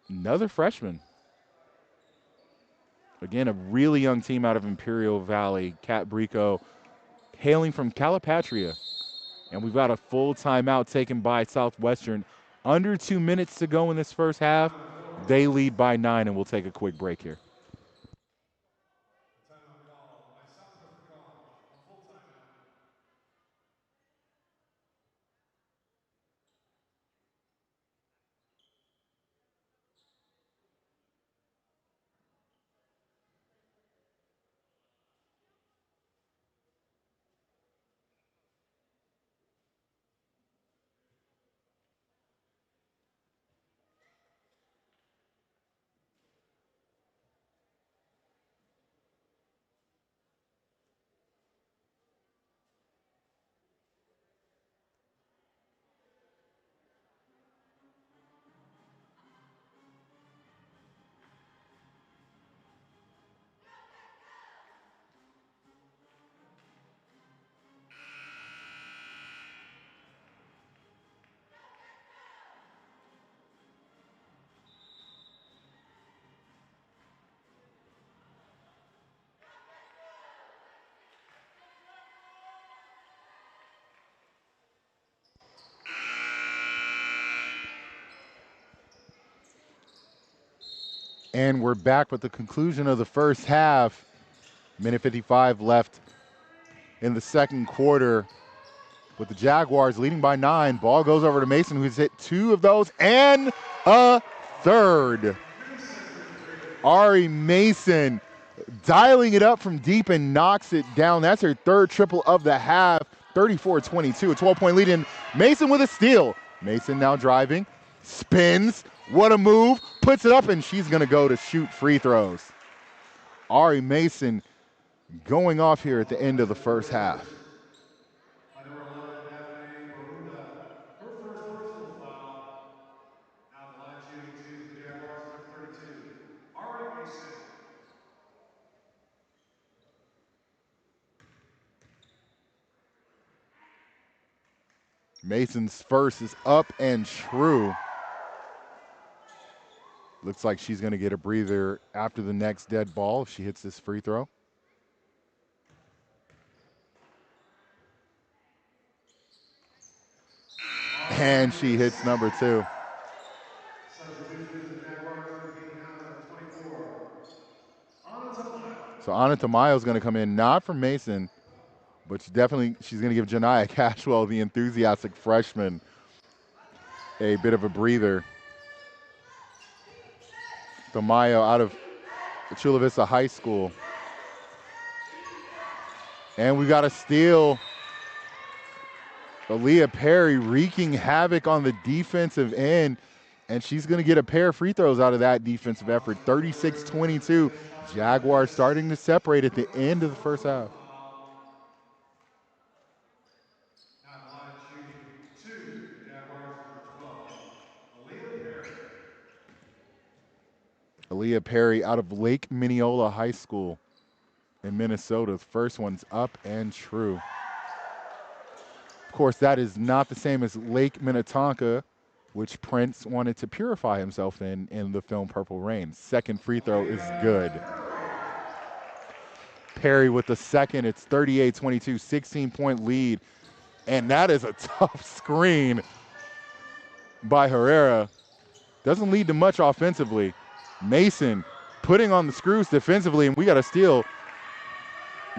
Another freshman. Again, a really young team out of Imperial Valley. Kat Brico, hailing from Calipatria. And we've got a full timeout taken by Southwestern. Under 2 minutes to go in this first half. They lead by 9, and we'll take a quick break here. Timeout call by Southwestern College. A full timeout. And we're back with the conclusion of the first half. Minute 55 left in the second quarter with the Jaguars leading by 9. Ball goes over to Mason, who's hit 2 of those and a third. Ari Mason dialing it up from deep and knocks it down. That's her third triple of the half. 34-22, a 12-point lead in. Mason with a steal. Mason now driving, spins. What a move. Puts it up, and she's going to go to shoot free throws. Ari Mason going off here at the end of the first half. By number 11, Daphne Barunda. Her first personal foul. Now at the line shooting 2 for the Jaguars, number 32, Ari Mason. Mason's first is up and true. Looks like she's going to get a breather after the next dead ball if she hits this free throw. And she hits number 2. Substitution for the Jaguars will be taken out number 24. Anna Tamayo. So Anna Tamayo is going to come in, not from Mason, but she's going to give Janiyah Cashwell, the enthusiastic freshman, a bit of a breather. Tamayo out of Chula Vista High School. And we got a steal. Aaliyah Perry wreaking havoc on the defensive end, and she's going to get a pair of free throws out of that defensive effort. 36-22. Jaguars starting to separate at the end of the first half. At the line shooting 2 for the Jaguars, number 12, Aaliyah Perry. Aaliyah Perry out of Lake Minneola High School in Minnesota. The first one's up and true. Of course, that is not the same as Lake Minnetonka, which Prince wanted to purify himself in the film Purple Rain. Second free throw is good. Perry with the second. It's 38-22, 16-point lead. And that is a tough screen by Herrera. Doesn't lead to much offensively. Mason putting on the screws defensively, and we got a steal.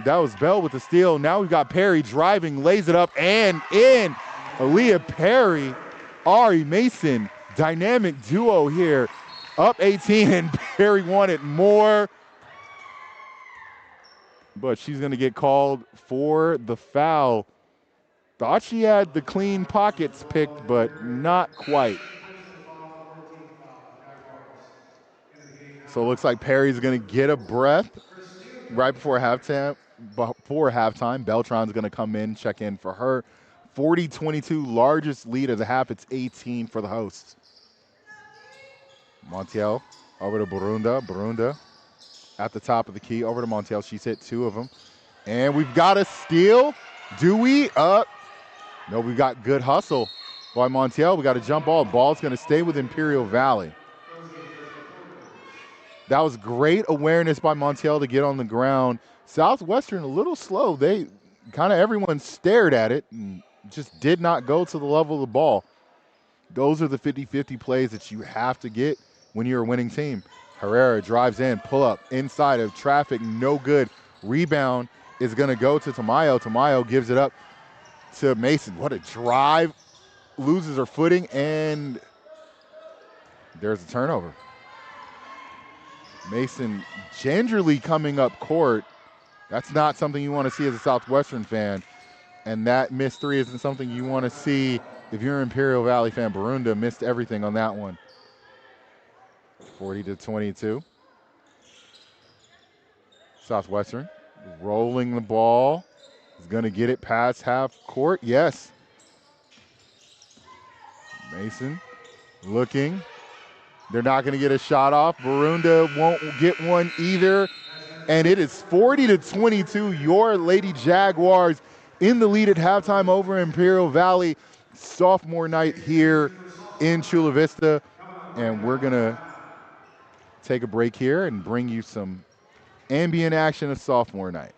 That was Bell with the steal. Now we've got Perry driving, lays it up, and in. Aaliyah Perry, Ari Mason, dynamic duo here. Up 18, and Perry wanted more. But she's going to get called for the foul. Thought she had the clean pockets picked, but not quite. So it looks like Perry's going to get a breath right before halftime. Beltran's going to come in, check in for her. 40-22, largest lead of the half. It's 18 for the hosts. Montiel over to Burunda. Burunda at the top of the key. Over to Montiel. She's hit 2 of them. And we've got a steal. Do we? No, we've got good hustle by Montiel. We got a jump ball. Ball's going to stay with Imperial Valley. That was great awareness by Montiel to get on the ground. Southwestern a little slow. They kind of everyone stared at it and just did not go to the level of the ball. Those are the 50-50 plays that you have to get when you're a winning team. Herrera drives in, pull up, inside of traffic, no good. Rebound is going to go to Tamayo. Tamayo gives it up to Mason. What a drive. Loses her footing, and there's a turnover. Mason gingerly coming up court. That's not something you want to see as a Southwestern fan. And that missed 3 isn't something you want to see if you're an Imperial Valley fan. Burunda missed everything on that one. 40-22. Southwestern rolling the ball. Is going to get it past half court. Yes. Mason looking. They're not going to get a shot off. Burunda won't get one either. And it is 40-22. Your Lady Jaguars in the lead at halftime over Imperial Valley. Sophomore night here in Chula Vista. And we're going to take a break here and bring you some ambient action of sophomore night.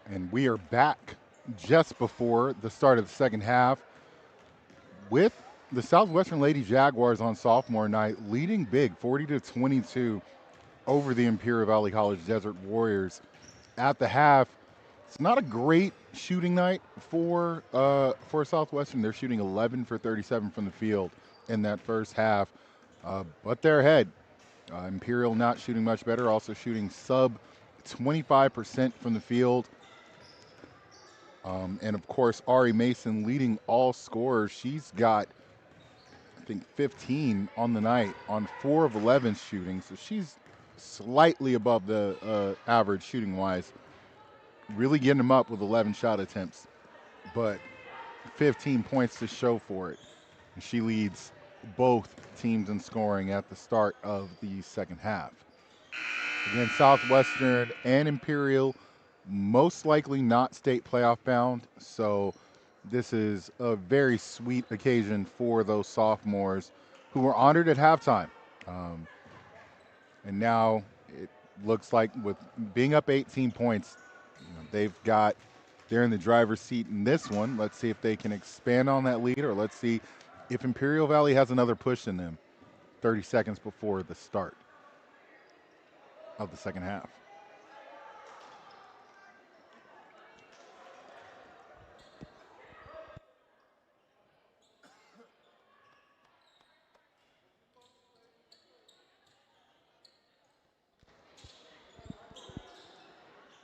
And we are back just before the start of the second half with the Southwestern Lady Jaguars on sophomore night leading big 40-22 over the Imperial Valley College Desert Warriors at the half. It's not a great shooting night for Southwestern. They're shooting 11 for 37 from the field in that first half, but they're ahead. Imperial not shooting much better, also shooting sub 25% from the field. And of course, Ari Mason leading all scorers. She's got, I think, 15 on the night on 4 of 11 shooting. So she's slightly above the average shooting wise. Really getting them up with 11 shot attempts, but 15 points to show for it. And she leads both teams in scoring at the start of the second half. Again, Southwestern and Imperial most likely not state playoff bound, so this is a very sweet occasion for those sophomores who were honored at halftime. And now it looks like with being up 18 points, they're in the driver's seat in this one. Let's see if they can expand on that lead, or let's see if Imperial Valley has another push in them 30 seconds before the start of the second half.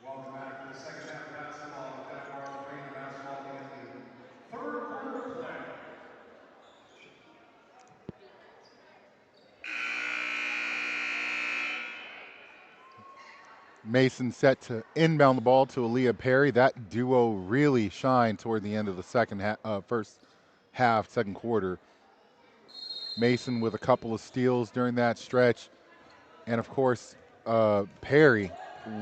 Welcome back to the second half of basketball. The Jaguars bringing the basketball to begin the third quarter of play. Mason set to inbound the ball to Aaliyah Perry. That duo really shined toward the end of the first half, second quarter. Mason with a couple of steals during that stretch. And of course, Perry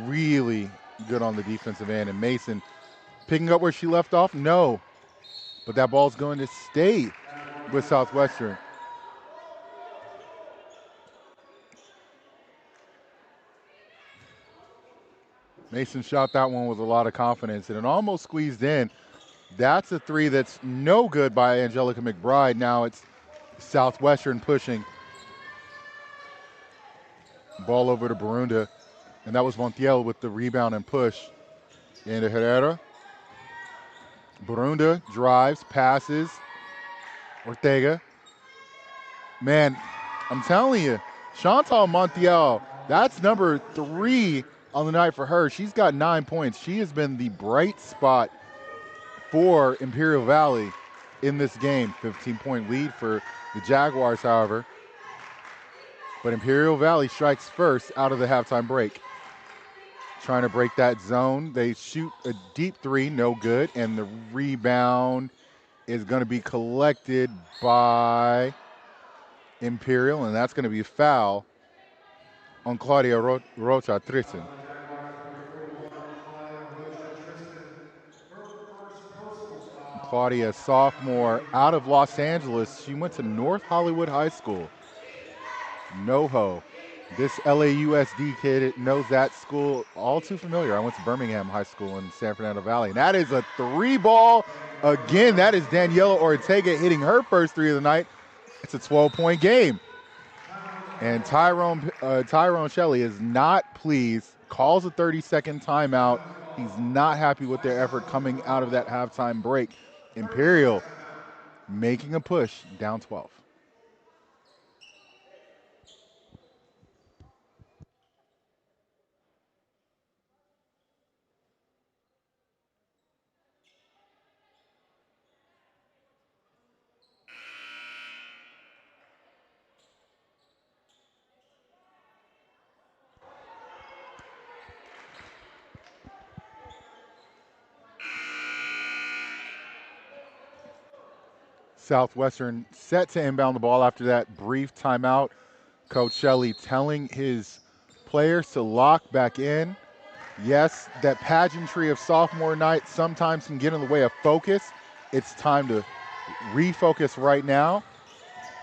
really good on the defensive end. And Mason picking up where she left off? No. But that ball's going to stay with Southwestern. Mason shot that one with a lot of confidence, and it almost squeezed in. That's a three that's no good by Angelica McBride. Now it's Southwestern pushing. Ball over to Barunda, and that was Montiel with the rebound and push. Into Herrera. Barunda drives, passes. Ortega. Man, I'm telling you, Chantal Montiel, that's number 3 on the night for her. She's got 9 points. She has been the bright spot for Imperial Valley in this game. 15-point lead for the Jaguars, however. But Imperial Valley strikes first out of the halftime break. Trying to break that zone. They shoot a deep three, no good. And the rebound is going to be collected by Imperial, and that's going to be a foul on Claudia Rocha Tristan. Claudia, sophomore, out of Los Angeles. She went to North Hollywood High School. NoHo. This LAUSD kid knows that school all too familiar. I went to Birmingham High School in San Fernando Valley. And that is a 3-ball. Again, that is Daniela Ortega hitting her first 3 of the night. It's a 12-point game. And Tyrone Shelley is not pleased, calls a 30-second timeout. He's not happy with their effort coming out of that halftime break. Imperial making a push, down 12. Southwestern set to inbound the ball after that brief timeout. Coach Shelley telling his players to lock back in. Yes, that pageantry of sophomore night sometimes can get in the way of focus. It's time to refocus right now.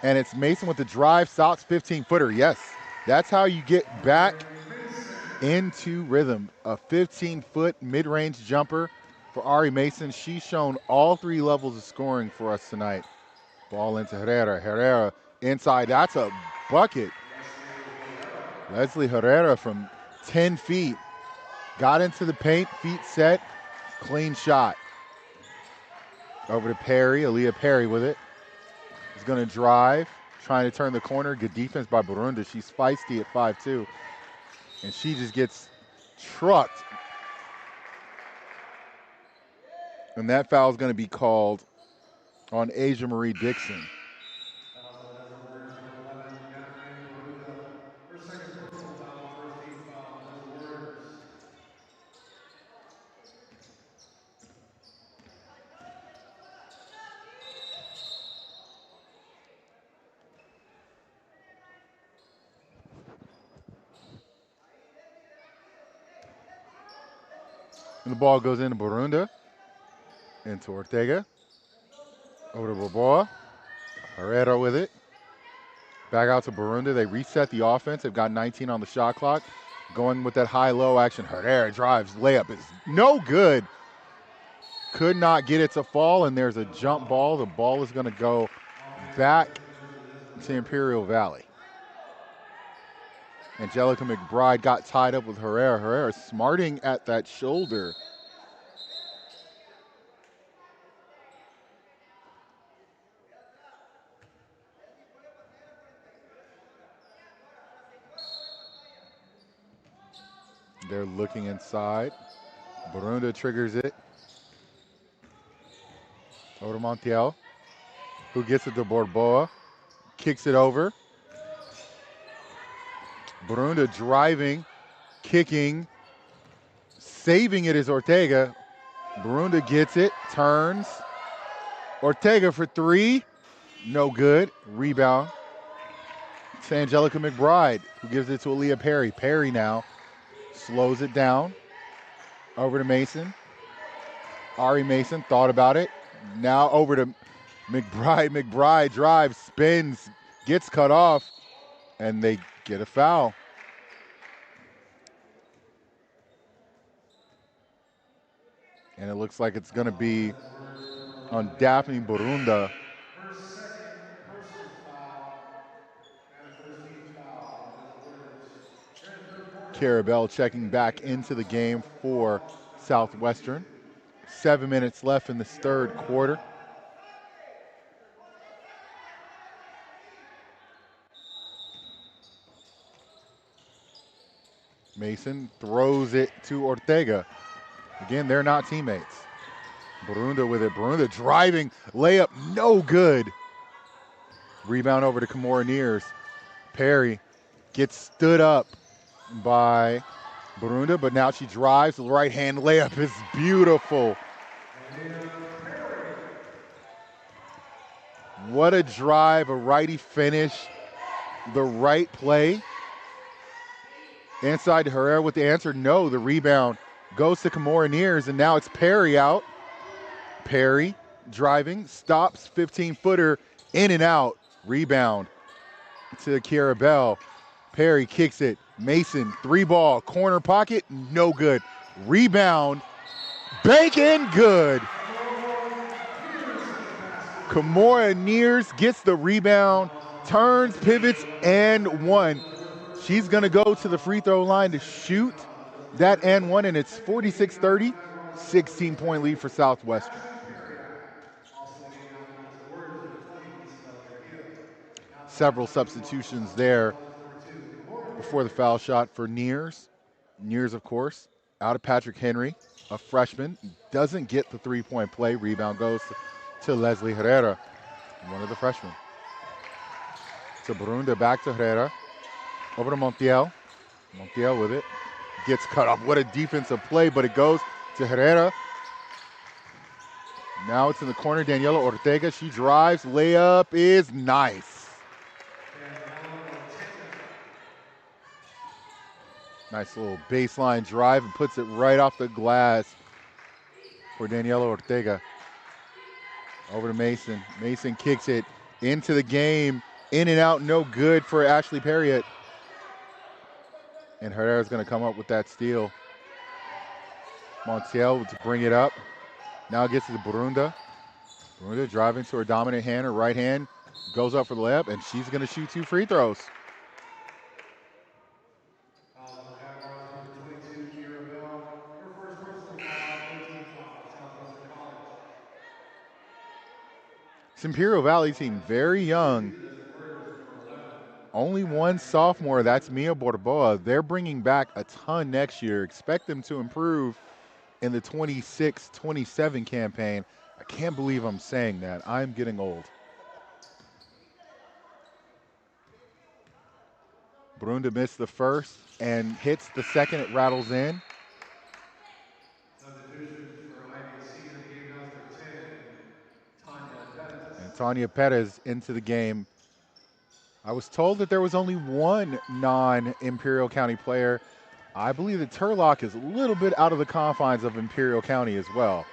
And it's Mason with the drive, South's 15-footer. Yes, that's how you get back into rhythm. A 15-foot mid-range jumper for Ari Mason. She's shown all three levels of scoring for us tonight. Ball into Herrera. Herrera inside. That's a bucket. Leslie Herrera from 10 feet. Got into the paint, feet set, clean shot. Over to Perry, Aaliyah Perry with it. He's going to drive, trying to turn the corner. Good defense by Burunda. She's feisty at 5'2". And she just gets trucked. And that foul is going to be called on Asia Marie Dixon. And the ball goes into Burunda, into Ortega, over to Boboa, Herrera with it. Back out to Burunda. They reset the offense. They've got 19 on the shot clock. Going with that high-low action. Herrera drives. Layup is no good. Could not get it to fall, and there's a jump ball. The ball is going to go back to Imperial Valley. Angelica McBride got tied up with Herrera. Herrera smarting at that shoulder. They're looking inside. Burunda triggers it. Over to Montiel, who gets it to Borboa. Kicks it over. Burunda driving, kicking, saving it is Ortega. Burunda gets it, turns. Ortega for three, no good. Rebound to Angelica McBride, who gives it to Aaliyah Perry. Perry now slows it down. Over to Mason. Ari Mason thought about it. Now over to McBride. McBride drives, spins, gets cut off, and they get a foul. And it looks like it's going to be on Daphne Burunda. Her second personal foul and the first team's foul. That is awarded here in the third quarter. Carabell checking back into the game for Southwestern. 7 minutes left in this third quarter. Mason throws it to Ortega. Again, they're not teammates. Burunda with it. Burunda driving. Layup, no good. Rebound over to Kimora Neers. Perry gets stood up by Burunda, but now she drives. The right-hand layup is beautiful. What a drive, a righty finish, the right play. Inside to Herrera with the answer, no. The rebound goes to Kimora Neers, and now it's Perry out. Perry driving, stops, 15-footer, in and out. Rebound to Kiara Bell. Perry kicks it. Mason, three ball, corner pocket, no good. Rebound, bank in, good. Kimora Neers gets the rebound, turns, pivots, and one. She's going to go to the free throw line to shoot that and one, and it's 46-30, 16-point lead for Southwestern. Several substitutions there before the foul shot for Neers. Neers, of course, out of Patrick Henry, a freshman, doesn't get the three-point play. Rebound goes to Leslie Herrera, one of the freshmen. To Burunda, back to Herrera. Over to Montiel. Montiel with it. Gets cut off. What a defensive play, but it goes to Herrera. Now it's in the corner. Daniela Ortega. She drives. Layup is nice. Nice little baseline drive and puts it right off the glass for Daniela Ortega. Over to Mason. Mason kicks it into the game. In and out, no good for Ashley Perriott. And Herrera's going to come up with that steal. Montiel to bring it up. Now it gets to Brunda. Brunda driving to her dominant hand, her right hand, goes up for the layup, and she's going to shoot 2 free throws. Foul on the Jaguars, number 22, Kira Bell. Her first personal foul, her team foul, Southwestern College. This Imperial Valley team, very young. Only one sophomore, that's Mia Borboa. They're bringing back a ton next year. Expect them to improve in the 26-27 campaign. I can't believe I'm saying that. I'm getting old. Brunda missed the first and hits the second. It rattles in. Substitutions for Ivy senior game number 10, Tanya Pettis. And Tanya Pettis into the game. I was told that there was only one non-Imperial County player. I believe that Turlock is a little bit out of the confines of Imperial County as well.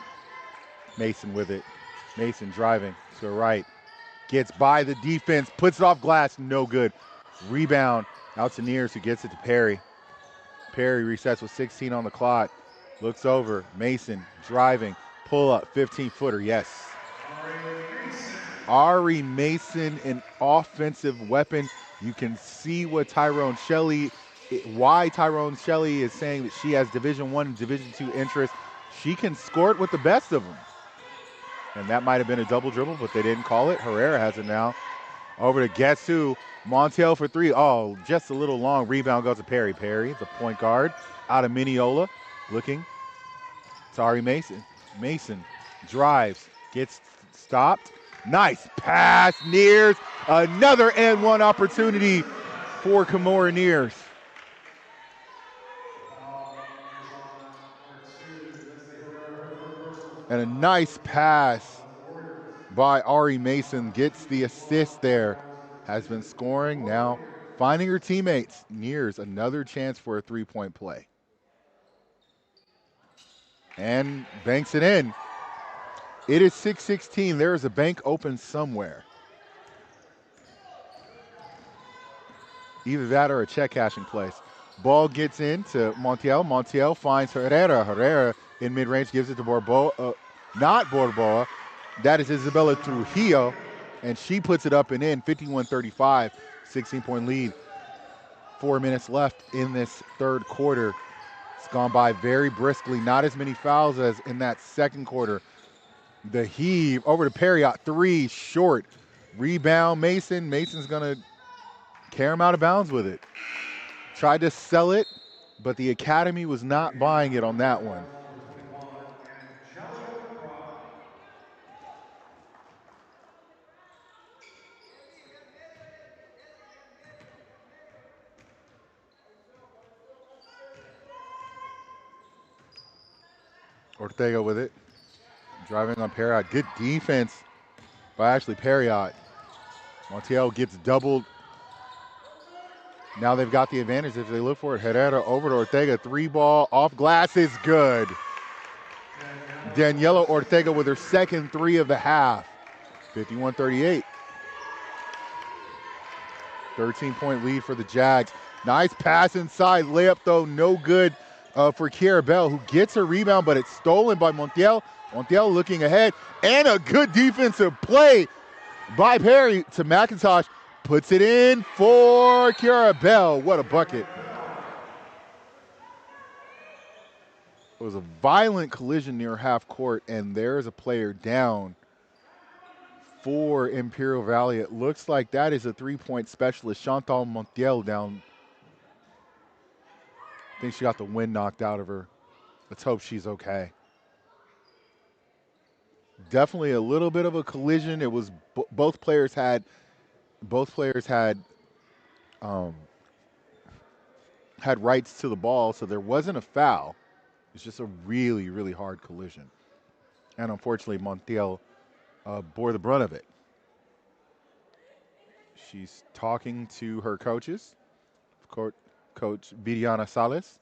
Mason with it. Mason driving to the right. Gets by the defense, puts it off glass, no good. Rebound out to Nears, who gets it to Perry. Perry resets with 16 on the clock. Looks over, Mason driving, pull up, 15-footer, yes. Ari Mason, an offensive weapon. You can see what why Tyrone Shelley is saying that she has Division I and Division II interest. She can score it with the best of them. And that might have been a double dribble, but they didn't call it. Herrera has it now. Over to guess who? Montiel for 3. Oh, just a little long. Rebound goes to Perry. Perry, the point guard, out of Mineola, looking. It's Ari Mason. Mason drives, gets stopped. Nice pass, Nears. Another and one opportunity for Kimura Nears. And a nice pass by Ari Mason, gets the assist there. Has been scoring, now finding her teammates. Nears, another chance for a 3-point play. And banks it in. It is 6:16. There is a bank open somewhere. Either that or a check cashing place. Ball gets into Montiel. Montiel finds Herrera. Herrera in mid-range gives it to Borboa. Not Borboa. That is Isabella Trujillo. And she puts it up and in. 51-35. 16-point lead. 4 minutes left in this third quarter. It's gone by very briskly. Not as many fouls as in that second quarter. The heave over to Perriott. 3 short. Rebound Mason. Mason's going to carry him out of bounds with it. Tried to sell it, but the Academy was not buying it on that one. Ortega with it. Driving on Perriott. Good defense by Ashley Perriott. Montiel gets doubled. Now they've got the advantage if they look for it. Herrera over to Ortega. 3-ball off glass is good. Daniela Ortega with her second 3 of the half. 51-38. 13-point lead for the Jags. Nice pass inside. Layup, though, no good for Kiara Bell, who gets her rebound, but it's stolen by Montiel. Montiel looking ahead. And a good defensive play by Perry to McIntosh. Puts it in for Kiara Bell. What a bucket. It was a violent collision near half court, and there's a player down for Imperial Valley. It looks like that is a 3-point specialist, Chantal Montiel, down. I think she got the wind knocked out of her. Let's hope she's okay. Definitely a little bit of a collision. It was both players had rights to the ball, so there wasn't a foul. It's just a really, really hard collision. And unfortunately, Montiel bore the brunt of it. She's talking to her coaches, Coach Viriana Salas.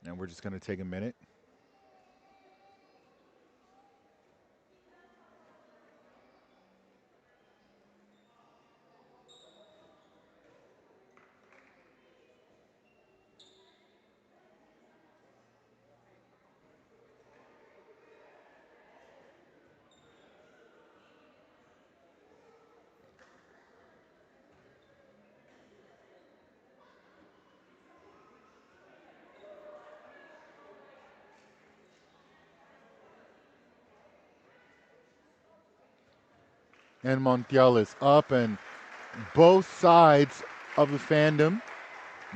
And we're just going to take a minute. And Montiel is up, and both sides of the fandom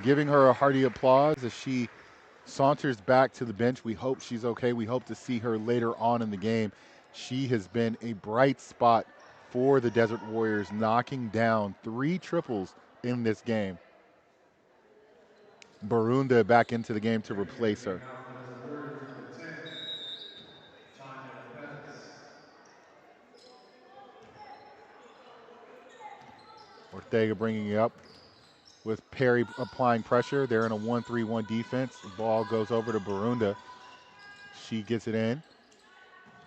giving her a hearty applause as she saunters back to the bench. We hope she's okay. We hope to see her later on in the game. She has been a bright spot for the Desert Warriors, knocking down 3 triples in this game. Barunda back into the game to replace her. Now for the Desert Warriors, number 10, Tanya Perez. Ortega bringing it up with Perry applying pressure. They're in a 1-3-1 defense. The ball goes over to Barunda. She gets it in.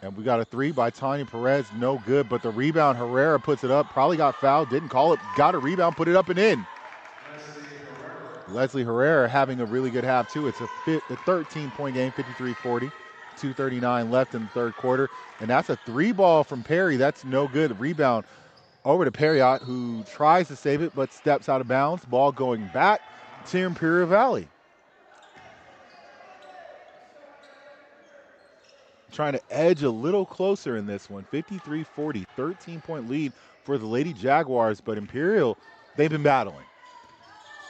And we got a 3 by Tanya Perez. No good, but the rebound, Herrera puts it up. Probably got fouled, didn't call it. Got a rebound, put it up and in. Leslie Herrera having a really good half, too. It's a 13-point game, 53-40. 2:39 left in the third quarter. And that's a 3 ball from Perry. That's no good. Rebound over to Perriott, who tries to save it but steps out of bounds. Ball going back to Imperial Valley. Trying to edge a little closer in this one. 53-40, 13-point lead for the Lady Jaguars, but Imperial, they've been battling.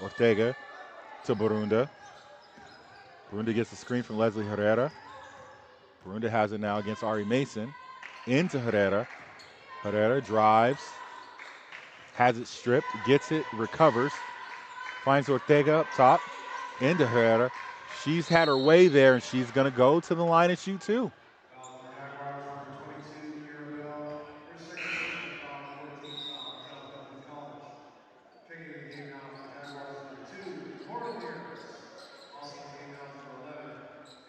Ortega to Barunda. Barunda gets the screen from Leslie Herrera. Barunda has it now against Ari Mason. Into Herrera. Herrera drives. Has it stripped. Gets it. Recovers. Finds Ortega up top. Into Herrera. She's had her way there, and she's going to go to the line and shoot two. Jaguars number 22, Mirabelle. Her second personal foul, 14th foul for Southwestern College. Checking in the game now for the Jaguars is number 2, Lauren Mears. Also in the game now is number 11,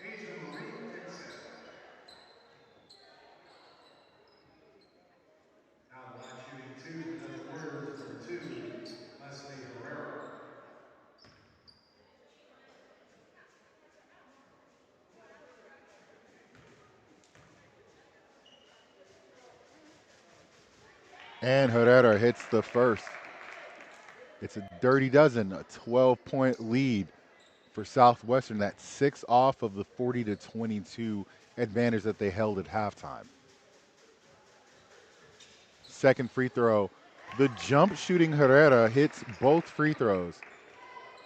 Asia Marie Dixon. Now the line shooting 2 for the Desert Warriors is number 2, Leslie Herrera. And Herrera hits the first. It's a dirty dozen, a 12-point lead for Southwestern. That's 6 off of the 40-22 advantage that they held at halftime. Second free throw. The jump shooting Herrera hits both free throws.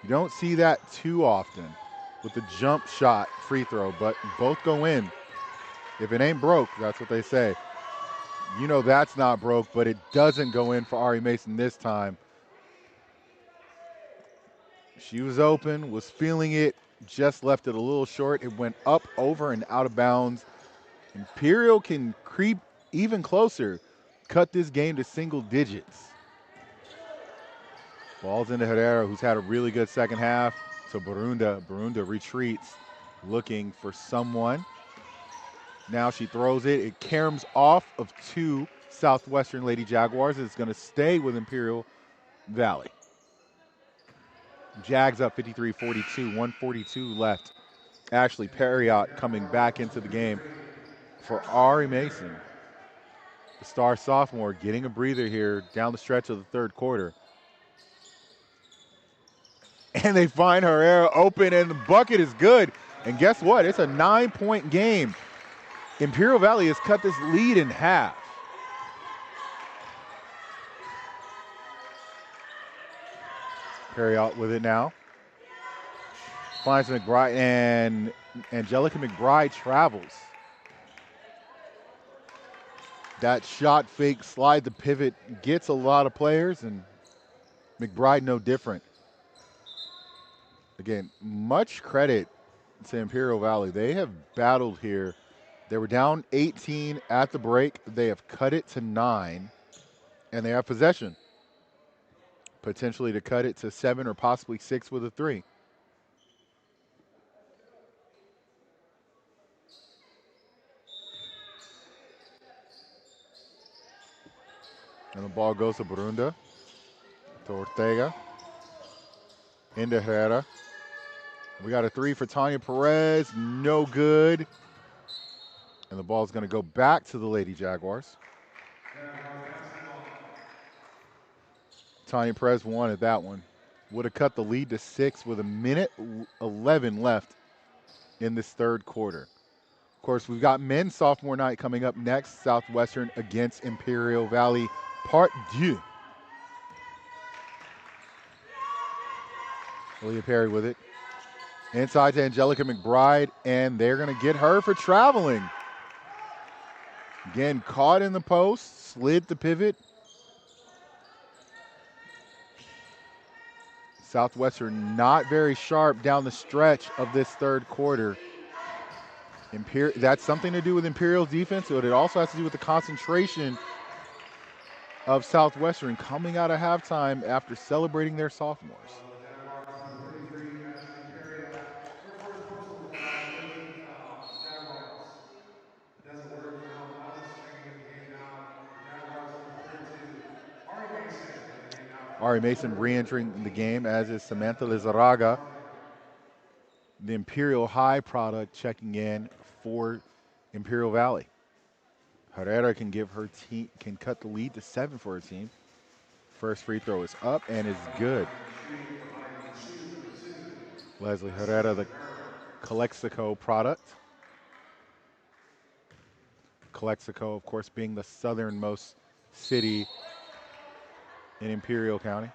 You don't see that too often with the jump shot free throw, but both go in. If it ain't broke, that's what they say. You know that's not broke, but it doesn't go in for Ari Mason this time. She was open, was feeling it, just left it a little short. It went up, over, and out of bounds. Imperial can creep even closer, cut this game to single digits. Ball's into Herrera, who's had a really good second half, to Barunda. Barunda retreats, looking for someone. Now she throws it. It caroms off of 2 Southwestern Lady Jaguars. It's going to stay with Imperial Valley. Jags up 53-42, 142 left. Ashley Perriott coming back into the game for Ari Mason. The star sophomore getting a breather here down the stretch of the third quarter. And they find Herrera open, and the bucket is good. And guess what? It's a 9-point game. Imperial Valley has cut this lead in half. Perriott with it now. Finds McBride, and Angelica McBride travels. That shot fake, slide the pivot, gets a lot of players, and McBride no different. Again, much credit to Imperial Valley. They have battled here. They were down 18 at the break. They have cut it to 9, and they have possession. Potentially to cut it to 7 or possibly 6 with a 3. And the ball goes to Barunda, to Ortega, into Herrera. We got a 3 for Tanya Perez, no good. And the ball is going to go back to the Lady Jaguars. Tanya Perez wanted that one. Would have cut the lead to 6 with a minute 11 left in this third quarter. course, we've got men's sophomore night coming up next. Southwestern against Imperial Valley, Part 2. Leah Perry with it. Inside to Angelica McBride, and they're going to get her for traveling. Again, caught in the post, slid the pivot. Southwestern not very sharp down the stretch of this third quarter. That's something to do with Imperial's defense, but it also has to do with the concentration of Southwestern coming out of halftime after celebrating their sophomores. Ari Mason re-entering the game, as is Samantha Lizarraga. The Imperial High product checking in for Imperial Valley. Herrera can cut the lead to 7 for her team. First free throw is up and is good. Leslie Herrera, the Calexico product. Calexico, of course, being the southernmost city in Imperial County.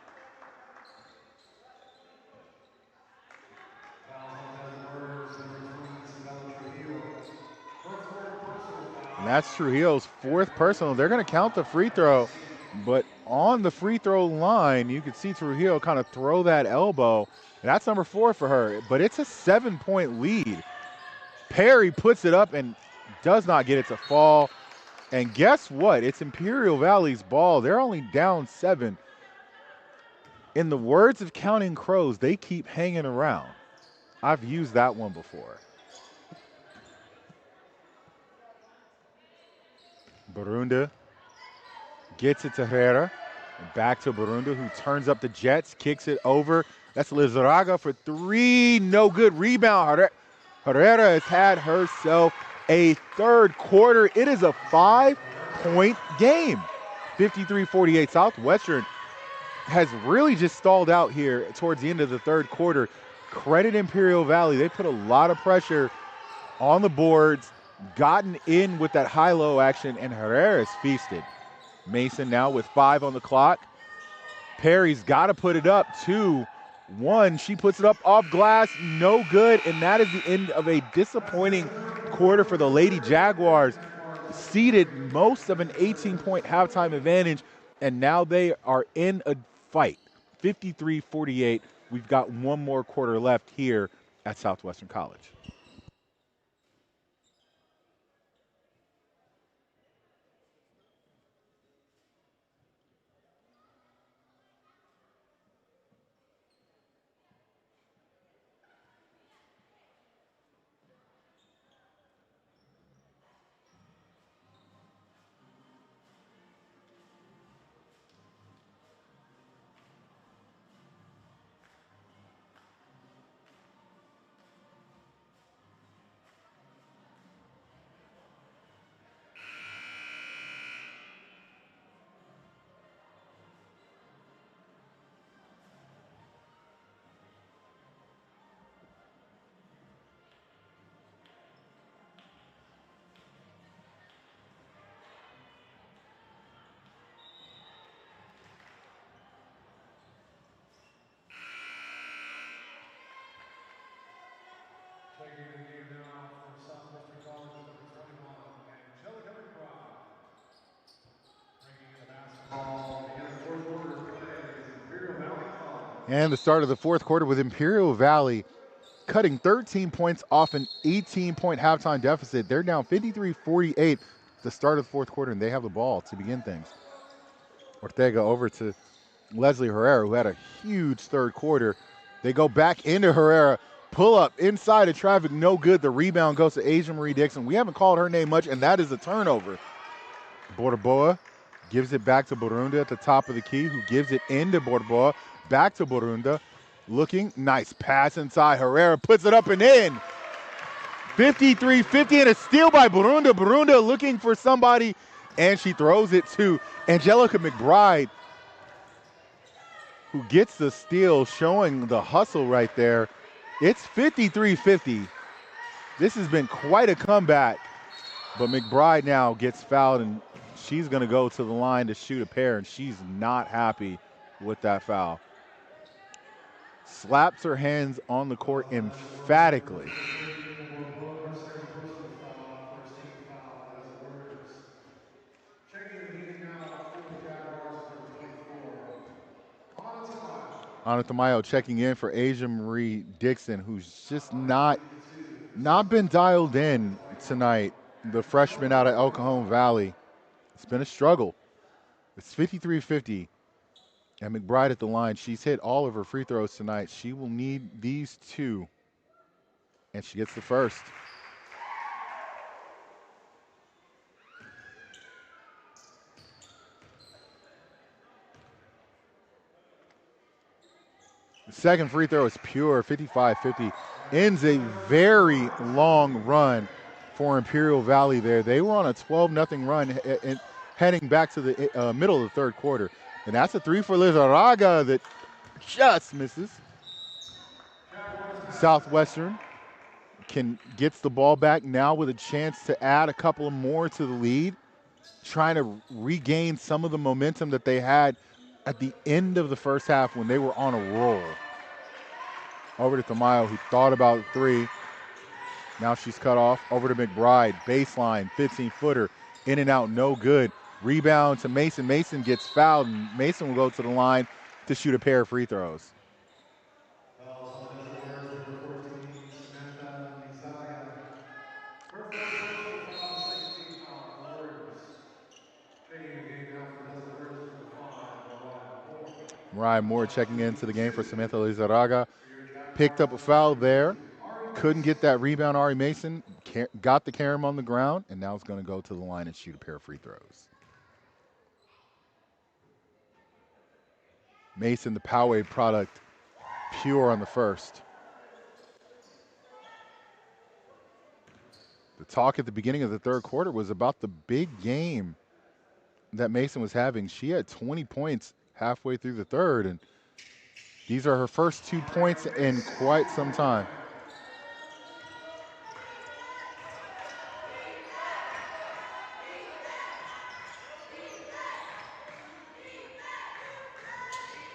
And that's Trujillo's 4th personal. They're going to count the free throw, but on the free throw line, you can see Trujillo kind of throw that elbow. That's number 4 for her, but it's a 7-point lead. Perry puts it up and does not get it to fall. And guess what? It's Imperial Valley's ball. They're only down 7. In the words of Counting Crows, they keep hanging around. I've used that one before. Barunda gets it to Herrera. Back to Barunda, who turns up the Jets, kicks it over. That's Lizarraga for 3. No good. Rebound. Herrera has had herself a third quarter. It is a 5-point game. 53-48. Southwestern has really just stalled out here towards the end of the third quarter. Credit Imperial Valley. They put a lot of pressure on the boards, gotten in with that high-low action, and Herrera's feasted. Mason now with 5 on the clock. Perry's got to put it up 2-1. She puts it up off glass, no good, and that is the end of a disappointing quarter for the Lady Jaguars. Ceded most of an 18-point halftime advantage, and now they are in a fight. 53-48. We've got one more quarter left here at Southwestern College. Taking the game now for Southwestern College, number 21, Angelica McBride. Bringing in the basketball, beginning the fourth quarter of play is Imperial Valley College. And the start of the fourth quarter with Imperial Valley cutting 13 points off an 18-point halftime deficit. They're down 53-48 at the start of the fourth quarter, and they have the ball to begin things. Ortega over to Leslie Herrera, who had a huge third quarter. They go back into Herrera. Pull up inside of traffic, no good. The rebound goes to Asia Marie Dixon. We haven't called her name much, and that is a turnover. Borboa gives it back to Barunda at the top of the key, who gives it into Borboa. Back to Barunda. Looking, nice pass inside. Herrera puts it up and in. 53-50 and a steal by Barunda. Barunda looking for somebody, and she throws it to Angelica McBride, who gets the steal, showing the hustle right there. It's 53-50. This has been quite a comeback, but McBride now gets fouled, and she's going to go to the line to shoot a pair, and she's not happy with that foul. Slaps her hands on the court emphatically. Checking into the game now for the Jaguars is number 24, Ana Tamayo checking in for Asia Marie Dixon, who's just not been dialed in tonight. The freshman out of El Cajon Valley. It's been a struggle. It's 53-50. And McBride at the line. She's hit all of her free throws tonight. She will need these two. And she gets the first. The second free throw is pure, 55-50. Ends a very long run for Imperial Valley there. They were on a 12-0 run heading back to the middle of the third quarter. And that's a three for Lizarraga that just misses. Southwestern gets the ball back now with a chance to add a couple more to the lead, trying to regain some of the momentum that they had at the end of the first half when they were on a roll. Over to Tamayo, who thought about three. Now she's cut off. Over to McBride, baseline, 15-footer, in and out, no good. Rebound to Mason. Mason gets fouled, and Mason will go to the line to shoot a pair of free throws. Mariah Moore checking into the game for Samantha Lizarraga. Picked up a foul there. Couldn't get that rebound. Ari Mason got the carom on the ground, and now is going to go to the line and shoot a pair of free throws. Mason, the Poway product, pure on the first. The talk at the beginning of the third quarter was about the big game that Mason was having. She had 20 points halfway through the third, and these are her first 2 points in quite some time.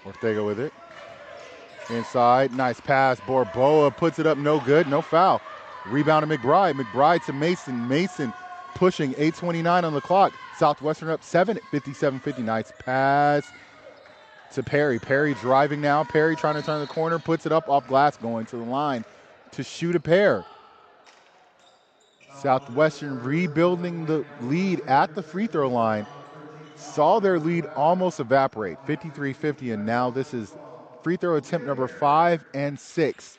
Ortega with it. Inside, nice pass. Borboa puts it up, no good, no foul. Rebound to McBride. McBride to Mason. Mason pushing, 8:29 on the clock. Southwestern up 7 at 57-50. Nice pass to Perry. Perry driving now. Perry trying to turn the corner, puts it up off glass, going to the line to shoot a pair. Southwestern rebuilding the lead at the free throw line. Saw their lead almost evaporate, 53-50, and now this is free throw attempt number 5 and 6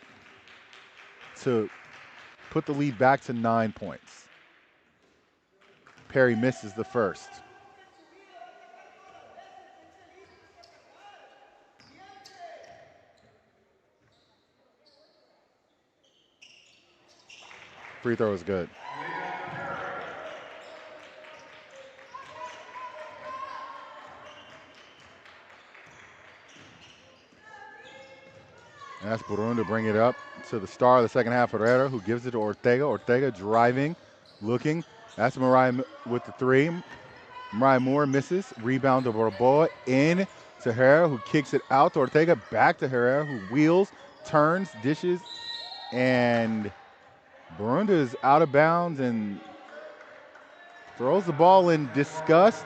to put the lead back to 9 points. Perry misses the first. Free throw is good. And that's Burun to bring it up to the star of the second half, Herrera, who gives it to Ortega. Ortega driving, looking. That's Mariah with the three. Mariah Moore misses. Rebound to Borboa. In to Herrera, who kicks it out to Ortega. Back to Herrera, who wheels, turns, dishes. And Burunda is out of bounds and throws the ball in disgust.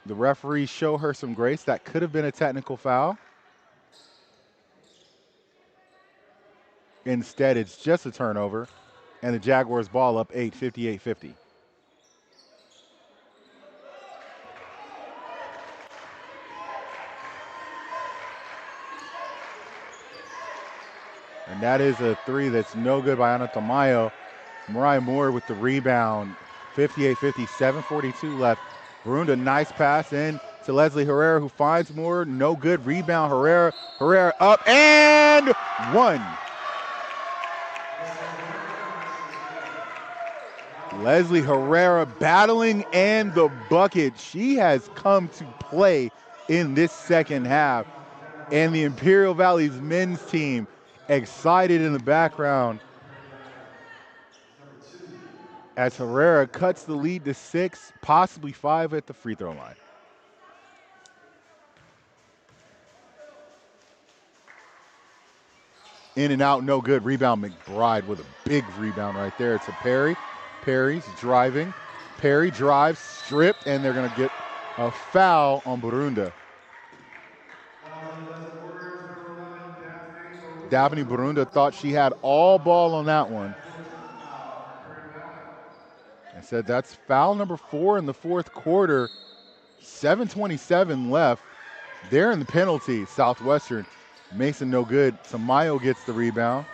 The referees show her some grace. That could have been a technical foul. Instead, it's just a turnover, and the Jaguars ball up 8, 58-50. And that is a three that's no good by Ana Tamayo. Mariah Moore with the rebound, 58-50, 7:42 left. Burunda, nice pass in to Leslie Herrera, who finds Moore, no good. Rebound, Herrera. Herrera up and one. Leslie Herrera battling and the bucket. She has come to play in this second half. And the Imperial Valley's men's team excited in the background as Herrera cuts the lead to 6, possibly 5 at the free throw line. In and out, no good. Rebound, McBride with a big rebound right there. It's a Perry. Perry's driving. Perry drives, stripped, and they're going to get a foul on Burunda. Daphne Burunda thought she had all ball on that one. I said that's foul number 4 in the fourth quarter. 7:27 left. They're in the penalty, Southwestern. Mason no good. Samayo gets the rebound.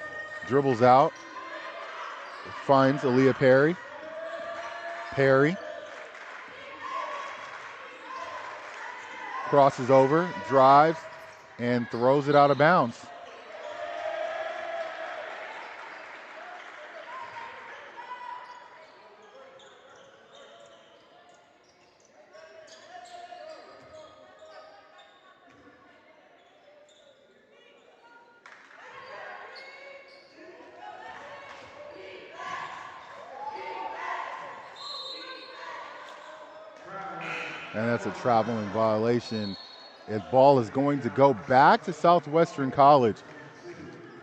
Dribbles out. Finds Aaliyah Perry. Perry. Crosses over, drives, and throws it out of bounds. And that's a traveling violation. The ball is going to go back to Southwestern College.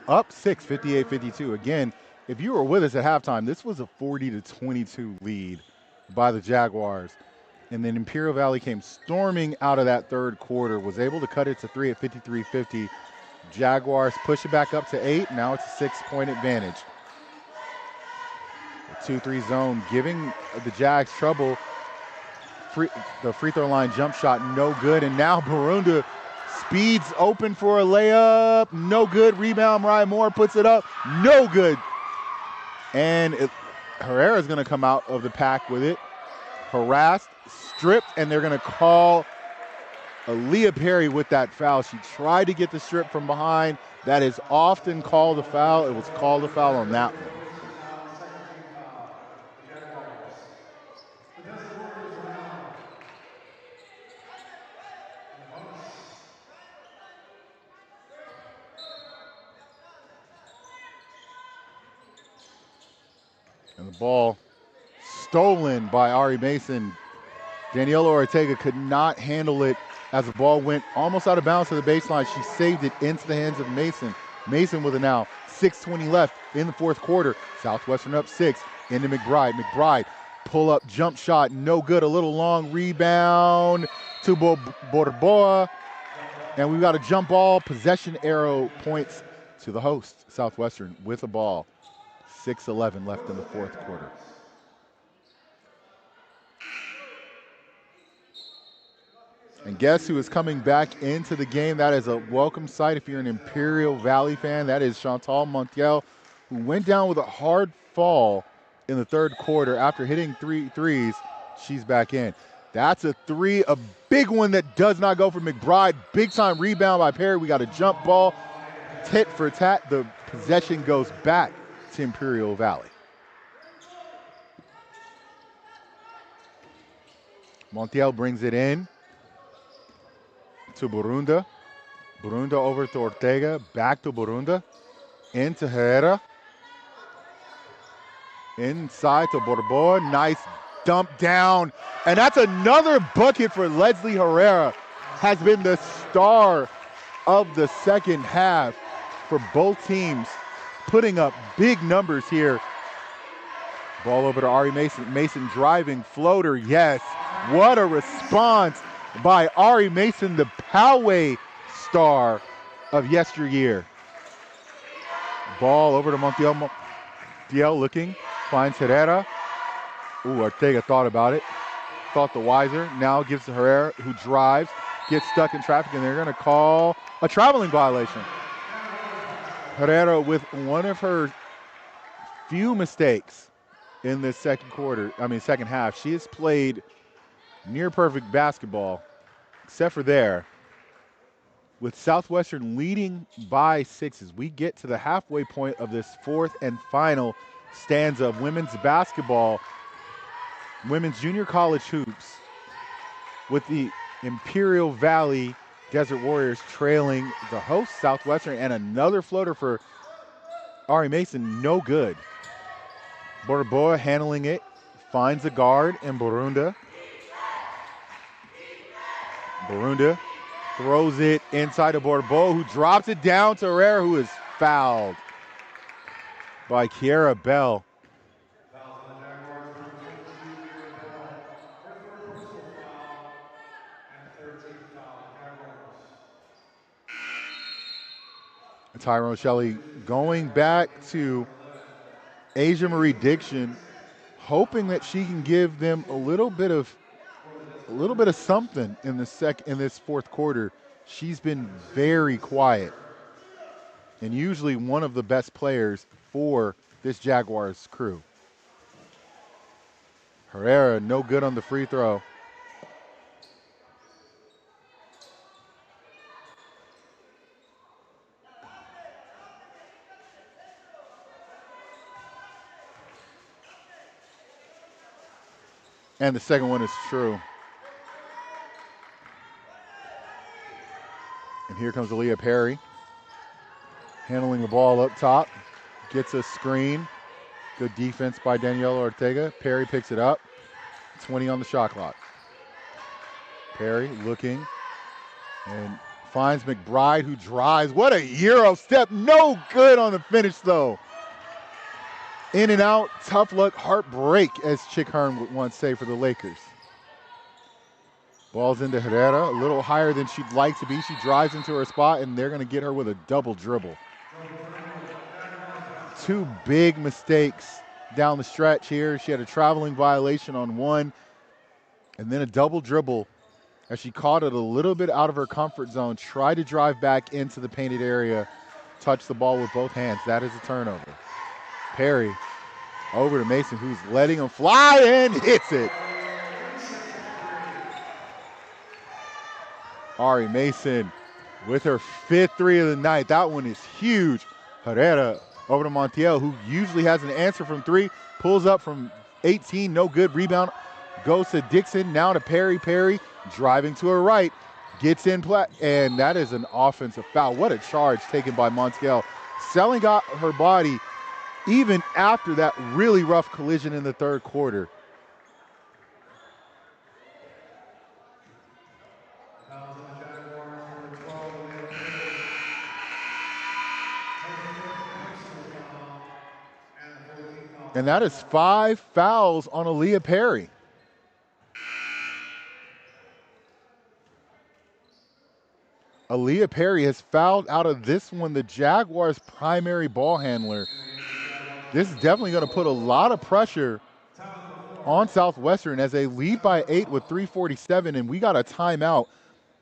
Up 6, 58-52. Again, if you were with us at halftime, this was a 40-22 lead by the Jaguars. And then Imperial Valley came storming out of that third quarter, was able to cut it to 3 at 53-50. Jaguars push it back up to 8. Now it's a 6-point advantage. The 2-3 zone giving the Jags trouble. The free throw line jump shot, no good. And now Burunda speeds open for a layup, no good. Rebound, Mariah Moore puts it up, no good. And Herrera's going to come out of the pack with it. Harassed, stripped, and they're going to call Aaliyah Perry with that foul. She tried to get the strip from behind. That is often called a foul. It was called a foul on that one. And the ball stolen by Ari Mason. Daniela Ortega could not handle it as the ball went almost out of bounds to the baseline. She saved it into the hands of Mason. Mason with it now. 6:20 left in the fourth quarter. Southwestern up 6 into McBride. McBride pull-up jump shot, no good. A little long rebound to Borboa. And we've got a jump ball. Possession arrow points to the host, Southwestern, with the ball. 6:11 left in the fourth quarter. And guess who is coming back into the game? That is a welcome sight if you're an Imperial Valley fan. That is Chantal Montiel, who went down with a hard fall in the third quarter after hitting 3 threes. She's back in. That's a 3, a big one that does not go for McBride. Big time rebound by Perry. We got a jump ball. Tit for tat. The possession goes back to Imperial Valley. Montiel brings it in to Burunda. Burunda over to Ortega. Back to Burunda. Into Herrera. Inside to Borboa. Nice dump down. And that's another bucket for Leslie Herrera. Has been the star of the second half for both teams, putting up big numbers here. Ball over to Ari Mason. Mason driving, floater, yes. What a response by Ari Mason, the Poway star of yesteryear. Ball over to Montiel. Montiel looking, finds Herrera. Ooh, Ortega thought about it. Thought the wiser. Now gives to Herrera, who drives, gets stuck in traffic, and they're going to call a traveling violation. Herrera with one of her few mistakes in this second half. She has played near perfect basketball, except for there. With Southwestern leading by 6 as we get to the halfway point of this fourth and final stanza of women's basketball, women's junior college hoops, with the Imperial Valley Desert Warriors trailing the host Southwestern, and another floater for Ari Mason, no good. Borboa handling it, finds a guard in Burunda. Burunda throws it inside to Bordeaux, who drops it down to Herrera, who is fouled by Kiera Bell. Fouls on the Jaguars, number 22, Kiera Bell. Her third personal foul, and 13th foul on the Jaguars. Tyrone Shelley going back to Asia Marie Diction, hoping that she can give them a little bit of something in this fourth quarter. She's been very quiet and usually one of the best players for this Jaguars crew. Herrera, no good on the free throw. And the second one is true. And here comes Aaliyah Perry, handling the ball up top, gets a screen. Good defense by Daniela Ortega. Perry picks it up. 20 on the shot clock. Perry looking and finds McBride, who drives. What a Euro step. No good on the finish, though. In and out, tough luck, heartbreak, as Chick Hearn would once say for the Lakers. Ball's into Herrera, a little higher than she'd like to be. She drives into her spot, and they're going to get her with a double dribble. Two big mistakes down the stretch here. She had a traveling violation on one, and then a double dribble as she caught it a little bit out of her comfort zone, tried to drive back into the painted area, touched the ball with both hands. That is a turnover. Perry over to Mason, who's letting him fly and hits it. Ari Mason with her fifth three of the night. That one is huge. Herrera over to Montiel, who usually has an answer from three, pulls up from 18, no good. Rebound goes to Dixon, now to Perry. Perry driving to her right, gets in play, and that is an offensive foul. What a charge taken by Montiel. Selling got her body even after that really rough collision in the third quarter. And that is 5 fouls on Aaliyah Perry. Aaliyah Perry has fouled out of this one, the Jaguars' primary ball handler. This is definitely going to put a lot of pressure on Southwestern as they lead by 8 with 3:47, and we got a timeout.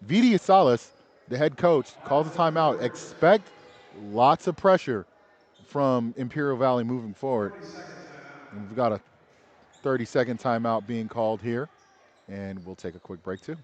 Vidi Salas, the head coach, calls a timeout. Expect lots of pressure from Imperial Valley moving forward. And we've got a 30-second timeout being called here, and we'll take a quick break too.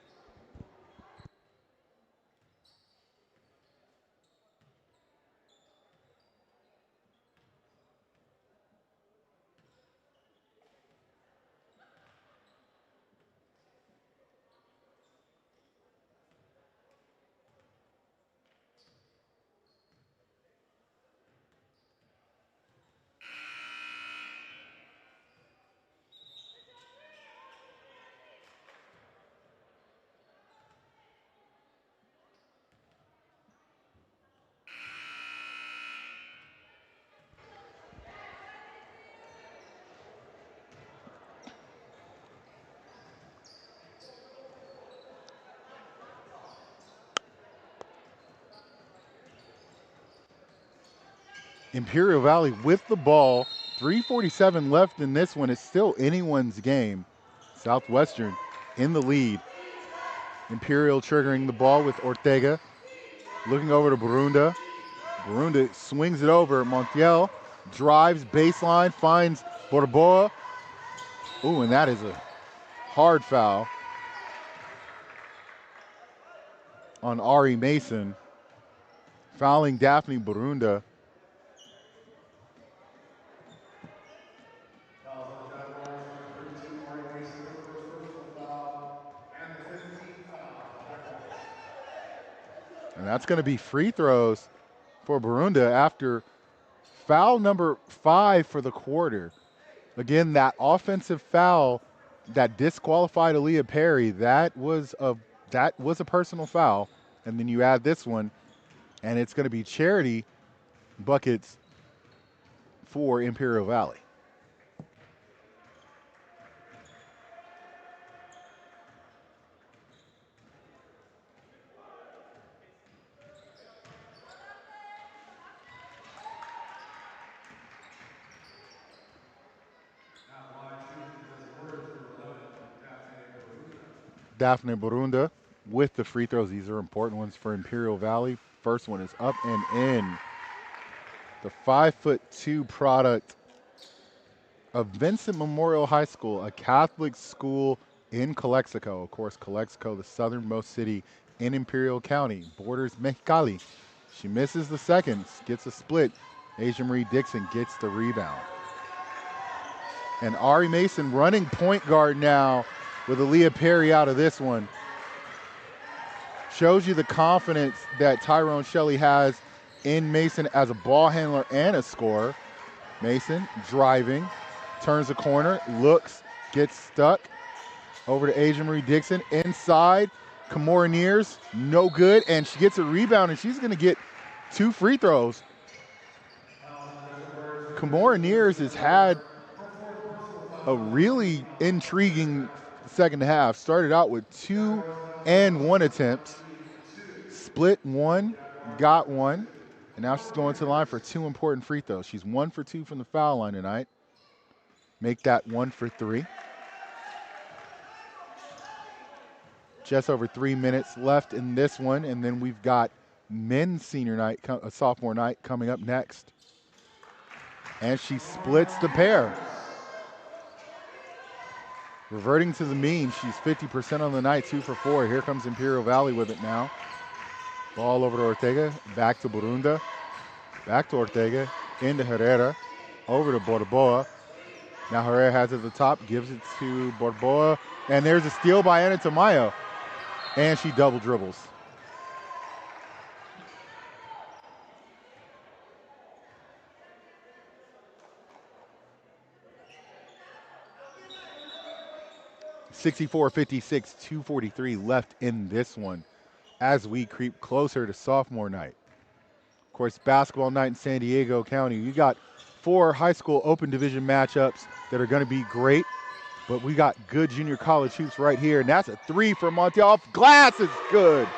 Imperial Valley with the ball. 3:47 left in this one. It's still anyone's game. Southwestern in the lead. Imperial triggering the ball with Ortega. Looking over to Burunda. Burunda swings it over. Montiel drives baseline, finds Borboa. Ooh, and that is a hard foul on Ari Mason. Fouling Daphne Burunda. And that's going to be free throws for Burunda after foul number 5 for the quarter. Again, that offensive foul that disqualified Aaliyah Perry, that was a personal foul. And then you add this one, and it's going to be charity buckets for Imperial Valley. Daphne Burunda with the free throws. These are important ones for Imperial Valley. First one is up and in. The 5'2" product of Vincent Memorial High School, a Catholic school in Calexico. Of course, Calexico, the southernmost city in Imperial County, borders Mexicali. She misses the seconds, gets a split. Asia Marie Dixon gets the rebound. And Ari Mason running point guard now with Aaliyah Perry out of this one. Shows you the confidence that Tyrone Shelley has in Mason as a ball handler and a scorer. Mason driving, turns the corner, looks, gets stuck. Over to Asia Marie Dixon, inside. Kimora Neers, no good, and she gets a rebound, and she's going to get 2 free throws. Kimora Neers has had a really intriguing second half. Started out with 2 and 1 attempts, split 1, got 1, and now she's going to the line for 2 important free throws. She's 1 for 2 from the foul line tonight. Make that 1 for 3. Just over 3 minutes left in this one, and then we've got men's senior night, sophomore night coming up next. And she splits the pair. Reverting to the mean, she's 50% on the night, 2 for 4. Here comes Imperial Valley with it now. Ball over to Ortega, back to Burunda, back to Ortega, into Herrera, over to Borboa. Now Herrera has it at the top, gives it to Borboa, and there's a steal by Ana Tamayo. And she double dribbles. (64-56), 2:43 left in this one as we creep closer to sophomore night. Of course, basketball night in San Diego County. You got 4 high school open division matchups that are going to be great. But we got good junior college hoops right here, and that's a 3 for Montiel. Off glass is good.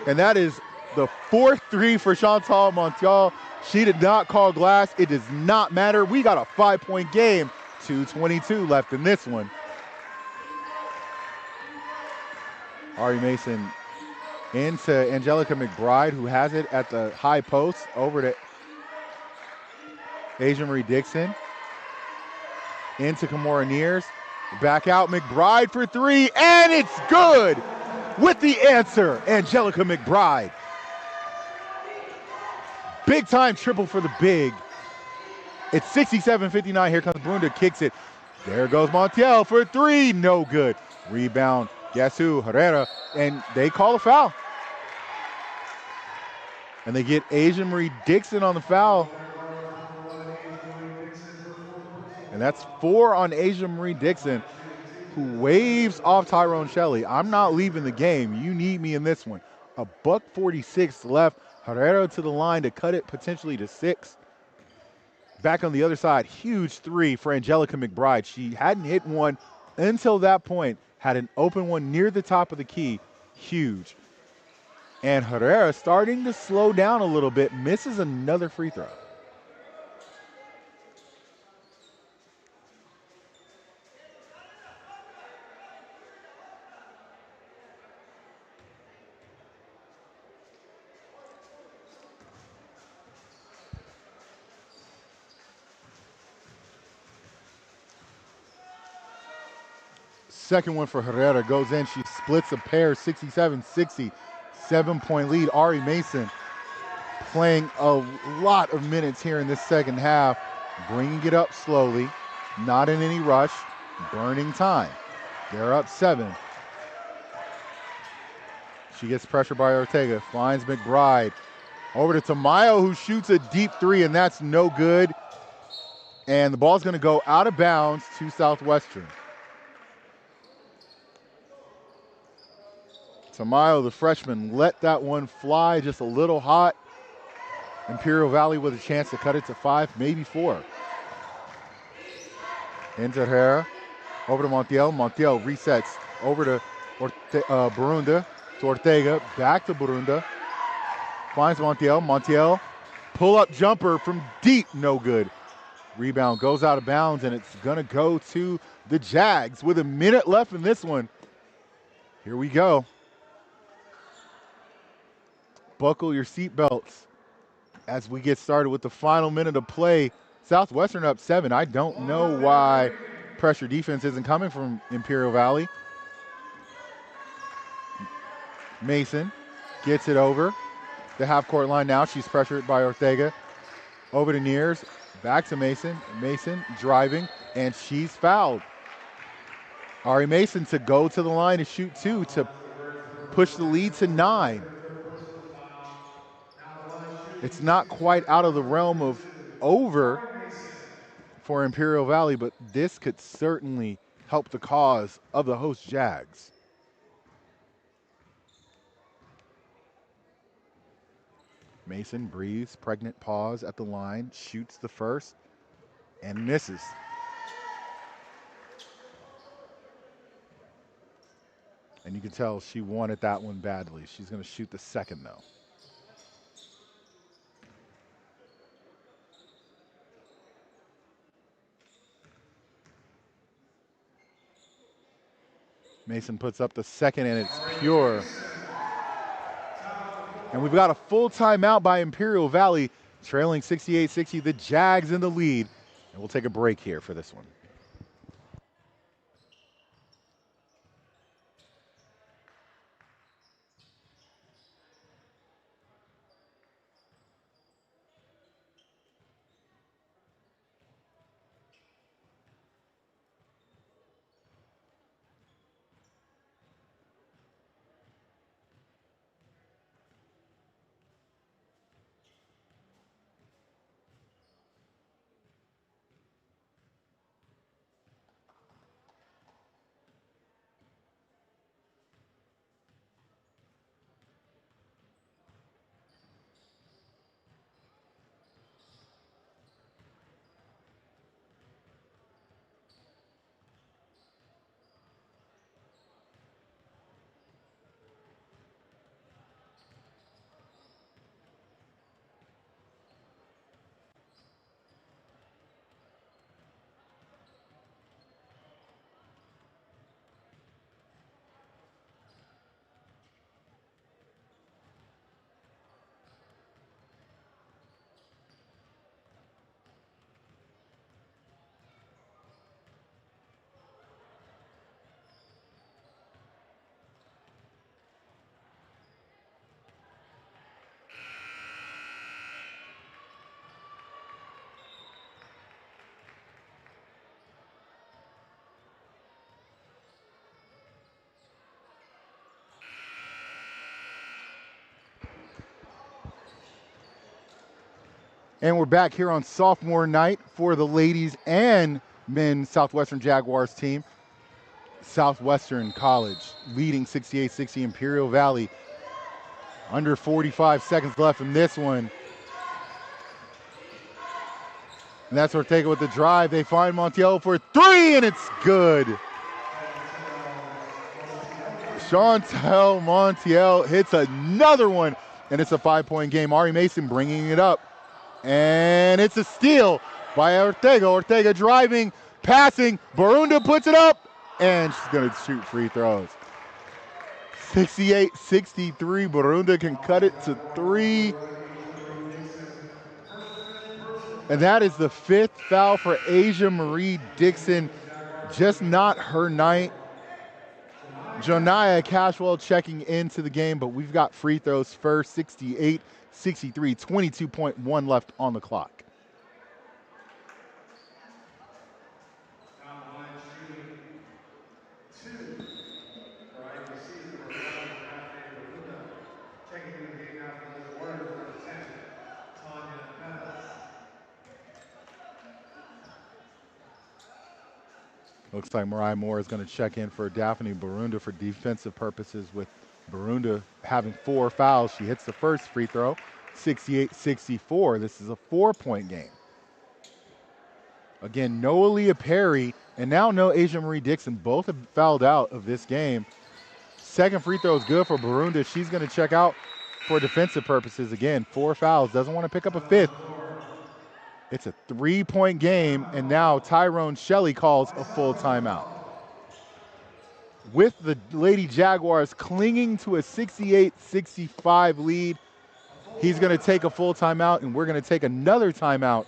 And that is the 4th 3 for Chantal Montiel. She did not call glass. It does not matter. We got a 5-point game. 2:22 left in this one. Ari Mason into Angelica McBride, who has it at the high post, over to Asia Marie Dixon. Into Kimora Neers, back out McBride for 3, and it's good with the answer, Angelica McBride. Big time triple for the big. It's 67-59, here comes Brunda, kicks it. There goes Montiel for 3, no good. Rebound, guess who, Herrera, and they call a foul. And they get Asia Marie Dixon on the foul. And that's 4 on Asia Marie Dixon, who waves off Tyrone Shelley. I'm not leaving the game. You need me in this one. $1:46 left. Herrera to the line to cut it potentially to 6. Back on the other side, huge 3 for Angelica McBride. She hadn't hit one until that point. Had an open one near the top of the key. Huge. And Herrera starting to slow down a little bit. Misses another free throw. Second one for Herrera goes in. She splits a pair, 67-60. 7-point lead. Ari Mason playing a lot of minutes here in this second half, bringing it up slowly, not in any rush, burning time. They're up 7. She gets pressure by Ortega, finds McBride. Over to Tamayo, who shoots a deep 3, and that's no good. And the ball's going to go out of bounds to Southwestern. Tamayo, the freshman, let that one fly just a little hot. Imperial Valley with a chance to cut it to 5, maybe 4. Into Herrera, over to Montiel. Montiel resets over to Barunda, to Ortega, back to Barunda. Finds Montiel. Montiel, pull-up jumper from deep, no good. Rebound goes out of bounds, and it's going to go to the Jags with a minute left in this one. Here we go. Buckle your seatbelts as we get started with the final minute of play. Southwestern up 7. I don't know why pressure defense isn't coming from Imperial Valley. Mason gets it over the half-court line now. She's pressured by Ortega. Over to Nears, back to Mason. Mason driving, and she's fouled. Ari Mason to go to the line to shoot 2 to push the lead to 9. It's not quite out of the realm of over for Imperial Valley, but this could certainly help the cause of the host Jags. Mason breathes, pregnant pause at the line, shoots the first, and misses. And you can tell she wanted that one badly. She's going to shoot the second, though. Mason puts up the second, and it's pure. And we've got a full timeout by Imperial Valley, trailing 68-60, the Jags in the lead. And we'll take a break here for this one. And we're back here on sophomore night for the ladies and men's Southwestern Jaguars team. Southwestern College leading 68-60 Imperial Valley. Under 45 seconds left in this one. And that's Ortega with the drive. They find Montiel for 3, and it's good. Chantel Montiel hits another one, and it's a 5-point game. Ari Mason bringing it up. And it's a steal by Ortega. Ortega driving, passing. Barunda puts it up, and she's going to shoot free throws. 68-63. Barunda can cut it to 3. And that is the 5th foul for Asia Marie Dixon. Just not her night. Joniah Cashwell checking into the game, but we've got free throws first. 68-63, 22.1 left on the clock. Looks like Mariah Moore is going to check in for Daphne Barunda for defensive purposes, with Barunda having 4 fouls. She hits the first free throw, 68-64. This is a 4-point game. Again, no Aaliyah Perry and now no Asia Marie Dixon. Both have fouled out of this game. Second free throw is good for Barunda. She's going to check out for defensive purposes. Again, 4 fouls. Doesn't want to pick up a 5th. It's a 3-point game, and now Tyrone Shelley calls a full timeout. With the Lady Jaguars clinging to a 68-65 lead, he's going to take a full timeout, and we're going to take another timeout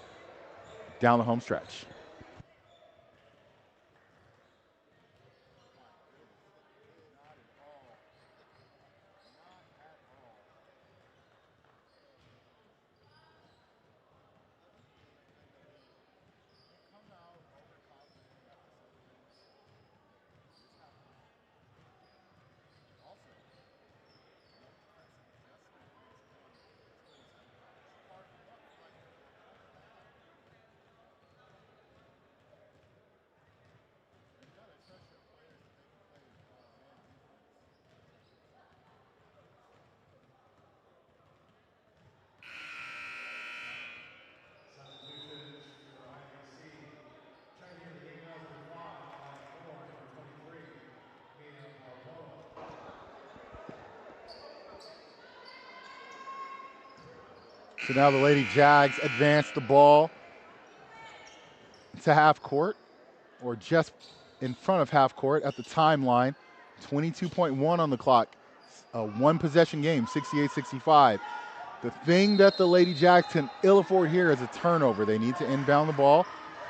down the home stretch. So now the Lady Jags advance the ball to half court, or just in front of half court at the timeline. 22.1 on the clock. A 1-possession game, 68-65. The thing that the Lady Jags can ill afford here is a turnover. They need to inbound the ball.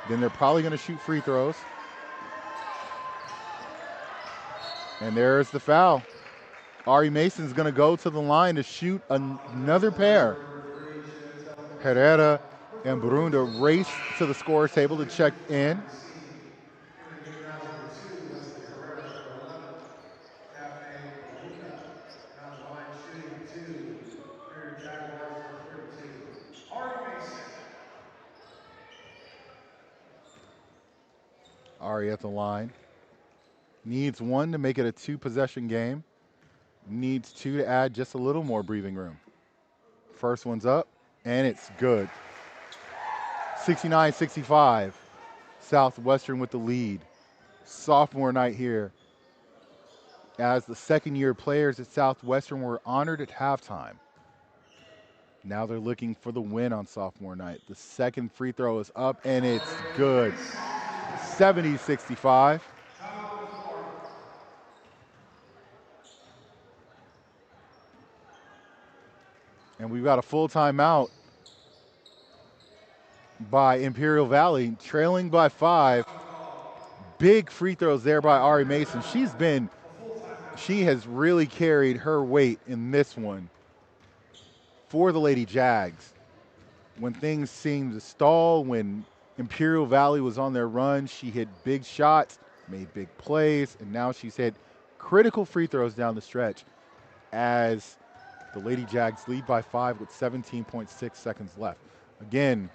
Then they're probably going to shoot free throws. And there's the foul. Ari Mason's going to go to the line to shoot another pair. Herrera and Barunda race to the scorer's table to check in. Ari at the line. Needs 1 to make it a 2-possession game. Needs 2 to add just a little more breathing room. First one's up, and it's good. 69-65. Southwestern with the lead. Sophomore night here, as the second-year players at Southwestern were honored at halftime. Now they're looking for the win on sophomore night. The second free throw is up, and it's good. 70-65. And we've got a full timeout by Imperial Valley, trailing by 5. Big free throws there by Ari Mason. She has really carried her weight in this one for the Lady Jags. When things seemed to stall, when Imperial Valley was on their run, she hit big shots, made big plays, and now she's hit critical free throws down the stretch as the Lady Jags lead by 5 with 17.6 seconds left. Again,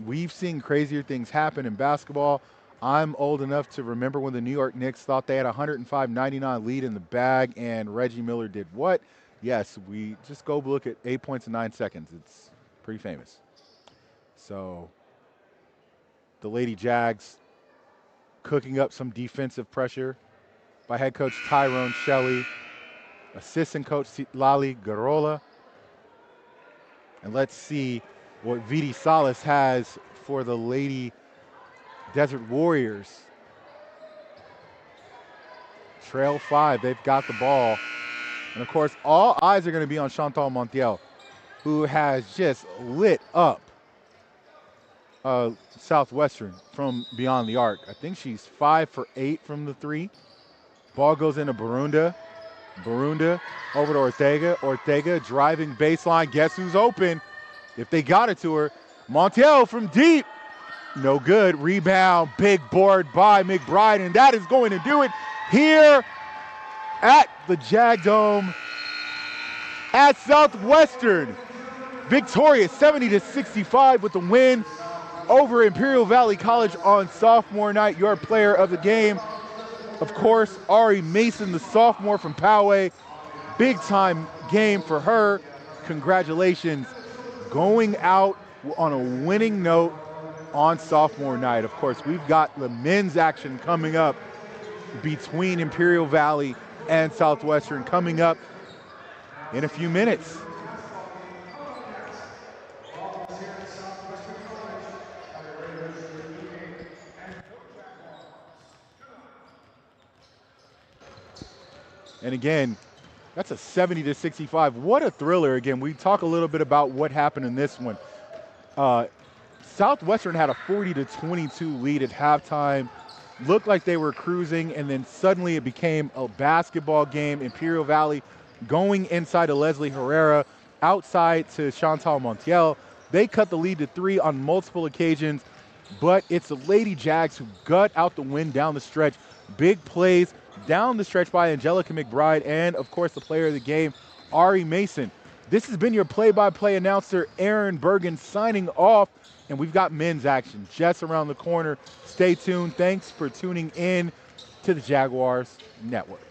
we've seen crazier things happen in basketball. I'm old enough to remember when the New York Knicks thought they had a 105-99 lead in the bag and Reggie Miller did what? Yes, we just go look at 8 points in 9 seconds. It's pretty famous. So the Lady Jags cooking up some defensive pressure by head coach Tyrone Shelley, assistant coach Lali Garola. And let's see what Vidi Salas has for the Lady Desert Warriors. Trail 5, they've got the ball. And of course, all eyes are going to be on Chantal Montiel, who has just lit up Southwestern from beyond the arc. I think she's 5 for 8 from the 3. Ball goes into Barunda. Barunda over to Ortega. Ortega driving baseline. Guess who's open? If they got it to her. Montiel from deep. No good. Rebound. Big board by McBride. And that is going to do it here at the Jag Dome at Southwestern. Victorious 70-65 with the win. over Imperial Valley College on sophomore night. Your player of the game, of course, Ari Mason, the sophomore from Poway. Big time game for her. Congratulations. Going out on a winning note on sophomore night. Of course, we've got the men's action coming up between Imperial Valley and Southwestern coming up in a few minutes. And again, that's a 70-65. What a thriller. Again, we talk a little bit about what happened in this one. Southwestern had a 40-22 lead at halftime. Looked like they were cruising, and then suddenly it became a basketball game. Imperial Valley going inside to Leslie Herrera, outside to Chantal Montiel. They cut the lead to 3 on multiple occasions, but it's the Lady Jags who gut out the win down the stretch. Big plays down the stretch by Angelica McBride and, of course, the player of the game, Ari Mason. This has been your play-by-play announcer, Aaron Bergen, signing off, and we've got men's action just around the corner. Stay tuned. Thanks for tuning in to the Jaguars Network.